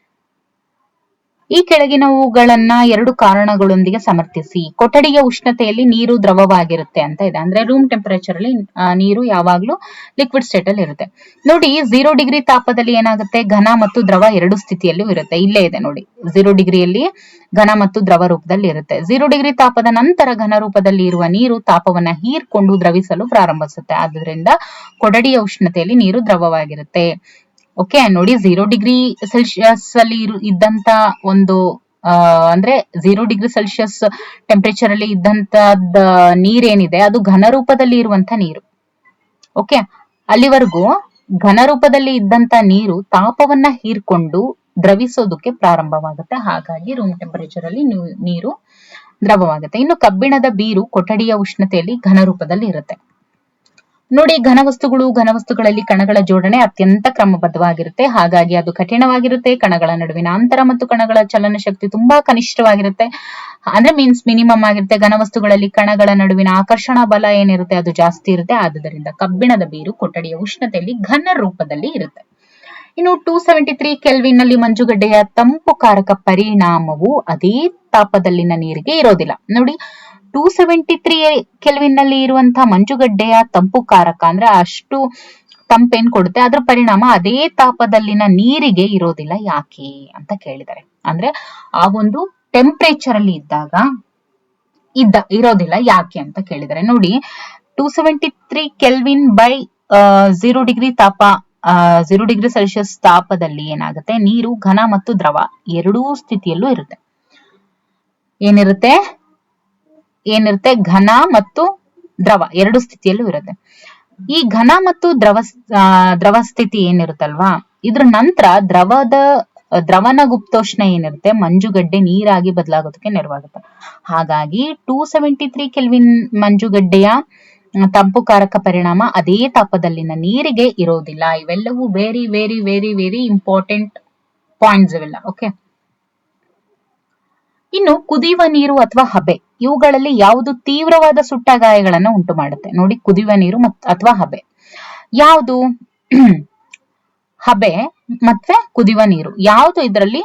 ಈ ಕೆಳಗಿನವುಗಳನ್ನ 2 ಕಾರಣಗಳೊಂದಿಗೆ ಸಮರ್ಥಿಸಿ. ಕೊಠಡಿಯ ಉಷ್ಣತೆಯಲ್ಲಿ ನೀರು ದ್ರವವಾಗಿರುತ್ತೆ ಅಂತ ಇದೆ. ಅಂದ್ರೆ ರೂಮ್ ಟೆಂಪರೇಚರ್ ಅಲ್ಲಿ ನೀರು ಯಾವಾಗ್ಲೂ ಲಿಕ್ವಿಡ್ ಸ್ಟೇಟ್ ಅಲ್ಲಿ ಇರುತ್ತೆ. ನೋಡಿ, 0 ಡಿಗ್ರಿ ತಾಪದಲ್ಲಿ ಏನಾಗುತ್ತೆ? ಘನ ಮತ್ತು ದ್ರವ ಎರಡು ಸ್ಥಿತಿಯಲ್ಲೂ ಇರುತ್ತೆ. ಇಲ್ಲೇ ಇದೆ ನೋಡಿ, 0 ಡಿಗ್ರಿಯಲ್ಲಿ ಘನ ಮತ್ತು ದ್ರವ ರೂಪದಲ್ಲಿ ಇರುತ್ತೆ. 0 ಡಿಗ್ರಿ ತಾಪದ ನಂತರ ಘನ ರೂಪದಲ್ಲಿ ಇರುವ ನೀರು ತಾಪವನ್ನ ಹೀರ್ಕೊಂಡು ದ್ರವಿಸಲು ಪ್ರಾರಂಭಿಸುತ್ತೆ. ಆದ್ದರಿಂದ ಕೊಠಡಿಯ ಉಷ್ಣತೆಯಲ್ಲಿ ನೀರು ದ್ರವವಾಗಿರುತ್ತೆ. ಓಕೆ, ನೋಡಿ, 0 ಡಿಗ್ರಿ ಸೆಲ್ಸಿಯಸ್ ಅಲ್ಲಿ ಇದ್ದಂತ ಒಂದು ಅಂದ್ರೆ 0 ಡಿಗ್ರಿ ಸೆಲ್ಸಿಯಸ್ ಟೆಂಪರೇಚರ್ ಅಲ್ಲಿ ಇದ್ದಂತದ ನೀರೇನಿದೆ ಅದು ಘನ ರೂಪದಲ್ಲಿ ಇರುವಂತ ನೀರು. ಓಕೆ, ಅಲ್ಲಿವರೆಗೂ ಘನ ರೂಪದಲ್ಲಿ ಇದ್ದಂತ ನೀರು ತಾಪವನ್ನ ಹೀರ್ಕೊಂಡು ದ್ರವಿಸೋದಕ್ಕೆ ಪ್ರಾರಂಭವಾಗುತ್ತೆ. ಹಾಗಾಗಿ ರೂಮ್ ಟೆಂಪರೇಚರ್ ಅಲ್ಲಿ ನೀರು ದ್ರವವಾಗುತ್ತೆ. ಇನ್ನು ಕಬ್ಬಿಣದ ಬೀರು ಕೊಠಡಿಯ ಉಷ್ಣತೆಯಲ್ಲಿ ಘನ ರೂಪದಲ್ಲಿ ಇರುತ್ತೆ. ನೋಡಿ, ಘನವಸ್ತುಗಳಲ್ಲಿ ಕಣಗಳ ಜೋಡಣೆ ಅತ್ಯಂತ ಕ್ರಮಬದ್ಧವಾಗಿರುತ್ತೆ. ಹಾಗಾಗಿ ಅದು ಕಠಿಣವಾಗಿರುತ್ತೆ. ಕಣಗಳ ನಡುವಿನ ಅಂತರ ಮತ್ತು ಕಣಗಳ ಚಲನ ಶಕ್ತಿ ತುಂಬಾ ಕನಿಷ್ಠವಾಗಿರುತ್ತೆ. ಅಂದ್ರೆ ಮೀನ್ಸ್ ಮಿನಿಮಮ್ ಆಗಿರುತ್ತೆ. ಘನವಸ್ತುಗಳಲ್ಲಿ ಕಣಗಳ ನಡುವಿನ ಆಕರ್ಷಣಾ ಬಲ ಏನಿರುತ್ತೆ ಅದು ಜಾಸ್ತಿ ಇರುತ್ತೆ. ಆದುದರಿಂದ ಕಬ್ಬಿಣದ ಬೀರು ಕೊಠಡಿಯ ಉಷ್ಣತೆಯಲ್ಲಿ ಘನ ರೂಪದಲ್ಲಿ ಇರುತ್ತೆ. ಇನ್ನು 273 ಕೆಲ್ವಿನ್ ನಲ್ಲಿ ಮಂಜುಗಡ್ಡೆಯ ತಂಪು ಕಾರಕ ಪರಿಣಾಮವು ಅದೇ ತಾಪದಲ್ಲಿನ ನೀರಿಗೆ ಇರೋದಿಲ್ಲ. ನೋಡಿ, 273 ಕೆಲ್ವಿನ್ ನಲ್ಲಿ ಇರುವಂತಹ ಮಂಜುಗಡ್ಡೆಯ ತಂಪು ಕಾರಕ ಅಂದ್ರೆ ಅಷ್ಟು ತಂಪೇನ್ ಕೊಡುತ್ತೆ, ಅದ್ರ ಪರಿಣಾಮ ಅದೇ ತಾಪದಲ್ಲಿನ ನೀರಿಗೆ ಇರೋದಿಲ್ಲ. ಯಾಕೆ ಅಂತ ಕೇಳಿದ್ದಾರೆ. ಅಂದ್ರೆ ಆ ಒಂದು ಟೆಂಪರೇಚರ್ ಅಲ್ಲಿ ಇದ್ದಾಗ ಇರೋದಿಲ್ಲ, ಯಾಕೆ ಅಂತ ಕೇಳಿದ್ದಾರೆ. ನೋಡಿ, 273 ಕೆಲ್ವಿನ್ ಬೈ 0 ಡಿಗ್ರಿ ತಾಪ 0 ಡಿಗ್ರಿ ಸೆಲ್ಸಿಯಸ್ ತಾಪದಲ್ಲಿ ಏನಾಗುತ್ತೆ, ನೀರು ಘನ ಮತ್ತು ದ್ರವ ಎರಡೂ ಸ್ಥಿತಿಯಲ್ಲೂ ಇರುತ್ತೆ. ಏನಿರುತ್ತೆ ಘನ ಮತ್ತು ದ್ರವ ಎರಡು ಸ್ಥಿತಿಯಲ್ಲೂ ಇರುತ್ತೆ. ಈ ಘನ ಮತ್ತು ದ್ರವ ಸ್ಥಿತಿ ಏನಿರುತ್ತಲ್ವಾ, ಇದ್ರ ನಂತರ ದ್ರವನ ಗುಪ್ತೋಷ್ಣ ಏನಿರುತ್ತೆ ಮಂಜುಗಡ್ಡೆ ನೀರಾಗಿ ಬದಲಾಗೋದಕ್ಕೆ ನೆರವಾಗುತ್ತೆ. ಹಾಗಾಗಿ 273 ಕೆಲ್ವಿನ್ ಮಂಜುಗಡ್ಡೆಯ ತಂಪುಕಾರಕ ಪರಿಣಾಮ ಅದೇ ತಾಪದಲ್ಲಿನ ನೀರಿಗೆ ಇರೋದಿಲ್ಲ. ಇವೆಲ್ಲವೂ very very very very important points ಇವೆಲ್ಲ. ಓಕೆ, ಇನ್ನು ಕುದಿಯುವ ನೀರು ಅಥವಾ ಹಬೆ, ಇವುಗಳಲ್ಲಿ ಯಾವುದು ತೀವ್ರವಾದ ಸುಟ್ಟ ಗಾಯಗಳನ್ನು ಉಂಟು ಮಾಡುತ್ತೆ? ನೋಡಿ, ಕುದಿಯುವ ನೀರು ಅಥವಾ ಹಬೆ ಯಾವುದು? ಹಬೆ ಮತ್ತೆ ಕುದಿಯುವ ನೀರು ಯಾವುದು ಇದರಲ್ಲಿ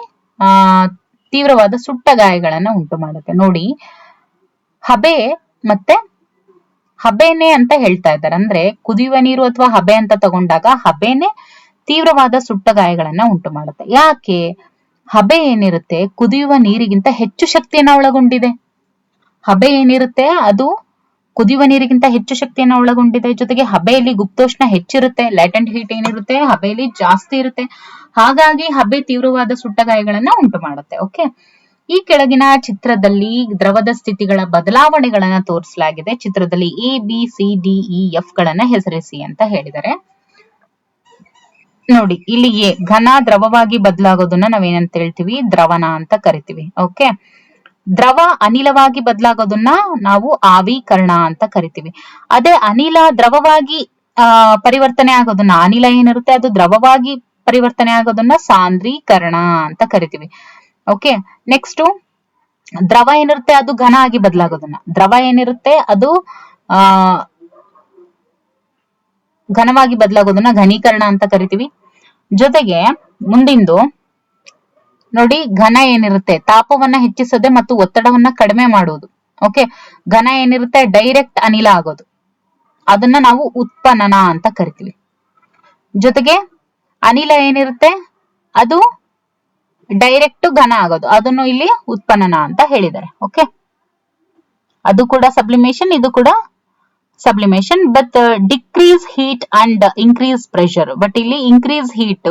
ತೀವ್ರವಾದ ಸುಟ್ಟ ಗಾಯಗಳನ್ನ ಉಂಟು ಮಾಡುತ್ತೆ? ನೋಡಿ, ಹಬೆನೆ ಅಂತ ಹೇಳ್ತಾ ಇದ್ದಾರೆ. ಅಂದ್ರೆ ಕುದಿಯುವ ನೀರು ಅಥವಾ ಹಬೆ ಅಂತ ತಗೊಂಡಾಗ ಹಬೆನೆ ತೀವ್ರವಾದ ಸುಟ್ಟ ಗಾಯಗಳನ್ನ ಉಂಟು ಮಾಡುತ್ತೆ. ಯಾಕೆ? ಹಬೆ ಏನಿರುತ್ತೆ ಕುದಿಯುವ ನೀರಿಗಿಂತ ಹೆಚ್ಚು ಶಕ್ತಿಯನ್ನ ಒಳಗೊಂಡಿದೆ. ಹಬೆ ಏನಿರುತ್ತೆ ಅದು ಕುದಿಯುವ ನೀರಿಗಿಂತ ಹೆಚ್ಚು ಶಕ್ತಿಯನ್ನ ಒಳಗೊಂಡಿದೆ. ಜೊತೆಗೆ ಹಬೆಯಲ್ಲಿ ಗುಪ್ತೋಷ್ಣ ಹೆಚ್ಚಿರುತ್ತೆ, ಲ್ಯಾಟೆಂಟ್ ಹೀಟ್ ಏನಿರುತ್ತೆ ಹಬೆಯಲ್ಲಿ ಜಾಸ್ತಿ ಇರುತ್ತೆ. ಹಾಗಾಗಿ ಹಬೆ ತೀವ್ರವಾದ ಸುಟ್ಟ ಗಾಯಗಳನ್ನ ಉಂಟು ಮಾಡುತ್ತೆ. ಓಕೆ, ಈ ಕೆಳಗಿನ ಚಿತ್ರದಲ್ಲಿ ದ್ರವದ ಸ್ಥಿತಿಗಳ ಬದಲಾವಣೆಗಳನ್ನ ತೋರಿಸಲಾಗಿದೆ. ಚಿತ್ರದಲ್ಲಿ ABCDEF ಗಳನ್ನ ಹೆಸರಿಸಿ ಅಂತ ಹೇಳಿದ್ದಾರೆ. ನೋಡಿ, ಇಲ್ಲಿ ಘನ ದ್ರವವಾಗಿ ಬದಲಾಗೋದನ್ನ ನಾವೇನಂತ ಹೇಳ್ತೀವಿ? ದ್ರವಣ ಅಂತ ಕರಿತೀವಿ. ಓಕೆ, ದ್ರವ ಅನಿಲವಾಗಿ ಬದಲಾಗೋದನ್ನ ನಾವು ಆವಿಕರಣ ಅಂತ ಕರಿತೀವಿ. ಅದೇ ಅನಿಲ ದ್ರವವಾಗಿ ಪರಿವರ್ತನೆ ಆಗೋದನ್ನ, ಅನಿಲ ಏನಿರುತ್ತೆ ಅದು ದ್ರವವಾಗಿ ಪರಿವರ್ತನೆ ಆಗೋದನ್ನ ಸಾಂದ್ರೀಕರಣ ಅಂತ ಕರಿತೀವಿ. ಓಕೆ, ನೆಕ್ಸ್ಟ್ ದ್ರವ ಏನಿರುತ್ತೆ ಅದು ಘನ ಆಗಿ ಬದಲಾಗೋದನ್ನ, ದ್ರವ ಏನಿರುತ್ತೆ ಅದು ಘನವಾಗಿ ಬದಲಾಗೋದನ್ನ ಘನೀಕರಣ ಅಂತ ಕರಿತೀವಿ. ಜೊತೆಗೆ ಮುಂದಿಂದು ನೋಡಿ, ಘನ ಏನಿರುತ್ತೆ ತಾಪವನ್ನ ಹೆಚ್ಚಿಸದೆ ಮತ್ತು ಒತ್ತಡವನ್ನ ಕಡಿಮೆ ಮಾಡುವುದು. ಓಕೆ, ಘನ ಏನಿರುತ್ತೆ ಡೈರೆಕ್ಟ್ ಅನಿಲ ಆಗೋದು, ಅದನ್ನ ನಾವು ಉತ್ಪನ್ನನ ಅಂತ ಕರಿತೀವಿ. ಜೊತೆಗೆ ಅನಿಲ ಏನಿರುತ್ತೆ ಅದು ಡೈರೆಕ್ಟ್ ಘನ ಆಗೋದು, ಅದನ್ನು ಇಲ್ಲಿ ಉತ್ಪನ್ನನ ಅಂತ ಹೇಳಿದ್ದಾರೆ. ಓಕೆ, ಅದು ಕೂಡ ಸಬ್ಲಿಮೇಷನ್, ಇದು ಕೂಡ sublimation. But decrease heat and increase pressure. But ಇಲ್ಲಿ increase heat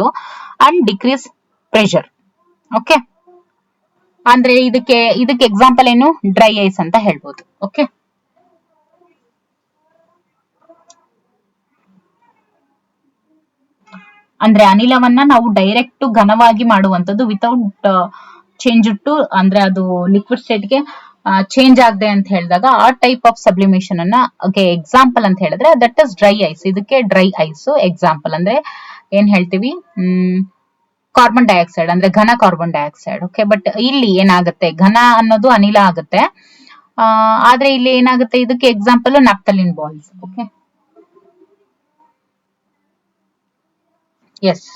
and decrease pressure. Okay, ಅಂದ್ರೆ ಇದಕ್ಕೆ ಎಕ್ಸಾಂಪಲ್ ಏನು? ಡ್ರೈ ಐಸ್ ಅಂತ ಹೇಳ್ಬೋದು. ಓಕೆ, ಅಂದ್ರೆ ಅನಿಲವನ್ನ ನಾವು ಡೈರೆಕ್ಟ್ ಘನವಾಗಿ ಮಾಡುವಂತದ್ದು ವಿತೌಟ್ ಚೇಂಜ್ ಟು, ಅಂದ್ರೆ ಅದು ಲಿಕ್ವಿಡ್ ಸ್ಟೇಟ್ಗೆ ಚೇಂಜ್ ಆಗದೆ ಅಂತ ಹೇಳಿದಾಗ ಆ ಟೈಪ್ ಆಫ್ ಸಬ್ಲಿಮೇಷನ್ ಅನ್ನ ಎಕ್ಸಾಂಪಲ್ ಅಂತ ಹೇಳಿದ್ರೆ ದಟ್ ಇಸ್ ಡ್ರೈ ಐಸ್. ಇದಕ್ಕೆ ಡ್ರೈ ಐಸ್ ಎಕ್ಸಾಂಪಲ್. ಅಂದ್ರೆ ಏನ್ ಹೇಳ್ತೀವಿ? ಕಾರ್ಬನ್ ಡೈಆಕ್ಸೈಡ್, ಅಂದ್ರೆ ಘನ ಕಾರ್ಬನ್ ಡೈಆಕ್ಸೈಡ್. ಓಕೆ, ಬಟ್ ಇಲ್ಲಿ ಏನಾಗುತ್ತೆ ಘನ ಅನ್ನೋದು ಅನಿಲ ಆಗುತ್ತೆ. ಆದ್ರೆ ಇಲ್ಲಿ ಏನಾಗುತ್ತೆ, ಇದಕ್ಕೆ ಎಕ್ಸಾಂಪಲ್ ನ್ಯಾಪ್ಥಲಿನ್ ಬಾಲ್ಸ್. ಓಕೆ, ಎಸ್,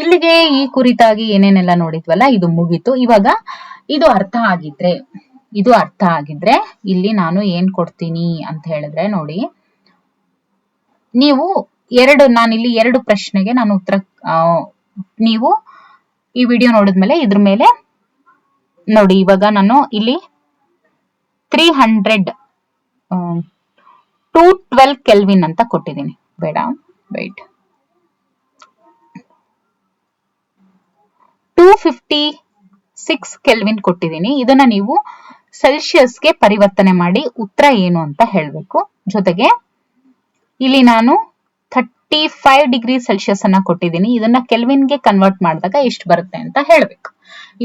ಇಲ್ಲಿಗೆ ಈ ಕುರಿತಾಗಿ ಏನೇನೆಲ್ಲ ನೋಡಿದ್ವಲ್ಲ ಇದು ಮುಗೀತು. ಇವಾಗ ಇದು ಅರ್ಥ ಆಗಿದ್ರೆ ಇಲ್ಲಿ ನಾನು ಕೊಡ್ತೀನಿ ಅಂತ ಹೇಳಿದ್ರೆ, ನೋಡಿ ನೀವು ನಾನಿಲ್ಲಿ 2 ಪ್ರಶ್ನೆಗೆ ನಾನು ಉತ್ತರ, ನೀವು ಈ ವಿಡಿಯೋ ನೋಡಿದ್ಮೇಲೆ ಇದ್ರ ಮೇಲೆ ನೋಡಿ, ಇವಾಗ ನಾನು ಇಲ್ಲಿ 300 212 ಕೆಲ್ವಿನ್ ಅಂತ ಕೊಟ್ಟಿದ್ದೀನಿ. ಬೇಡ, ವೇಟ್, 256 ಕೆಲ್ವಿನ್ ಕೊಟ್ಟಿದ್ದೀನಿ. ಇದನ್ನ ನೀವು ಸೆಲ್ಸಿಯಸ್ಗೆ ಪರಿವರ್ತನೆ ಮಾಡಿ ಉತ್ತರ ಏನು ಅಂತ ಹೇಳ್ಬೇಕು. ಜೊತೆಗೆ ಇಲ್ಲಿ ನಾನು 55°C ಅನ್ನ ಕೊಟ್ಟಿದ್ದೀನಿ. ಇದನ್ನ ಕೆಲ್ವಿನ್ಗೆ ಕನ್ವರ್ಟ್ ಮಾಡಿದಾಗ ಎಷ್ಟು ಬರುತ್ತೆ ಅಂತ ಹೇಳ್ಬೇಕು.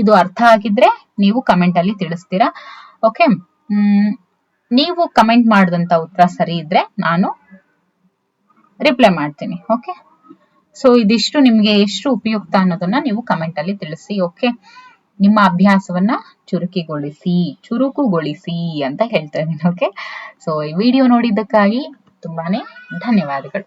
ಇದು ಅರ್ಥ ಆಗಿದ್ರೆ ನೀವು ಕಮೆಂಟ್ ಅಲ್ಲಿ ತಿಳಿಸ್ತೀರಾ. ಓಕೆ, ನೀವು ಕಮೆಂಟ್ ಮಾಡಿದಂತ ಉತ್ತರ ಸರಿ ಇದ್ರೆ ನಾನು ರಿಪ್ಲೈ ಮಾಡ್ತೀನಿ. ಓಕೆ, ಸೊ ಇದಿಷ್ಟು ನಿಮ್ಗೆ ಎಷ್ಟು ಉಪಯುಕ್ತ ಅನ್ನೋದನ್ನ ನೀವು ಕಮೆಂಟ್ ಅಲ್ಲಿ ತಿಳಿಸಿ. ಓಕೆ, ನಿಮ್ಮ ಅಭ್ಯಾಸವನ್ನ ಚುರುಕುಗೊಳಿಸಿ ಅಂತ ಹೇಳ್ತಾ ಇದ್ದೀನಿ. ಓಕೆ, ಸೊ ಈ ವಿಡಿಯೋ ನೋಡಿದ್ದಕ್ಕಾಗಿ ತುಂಬಾನೇ ಧನ್ಯವಾದಗಳು.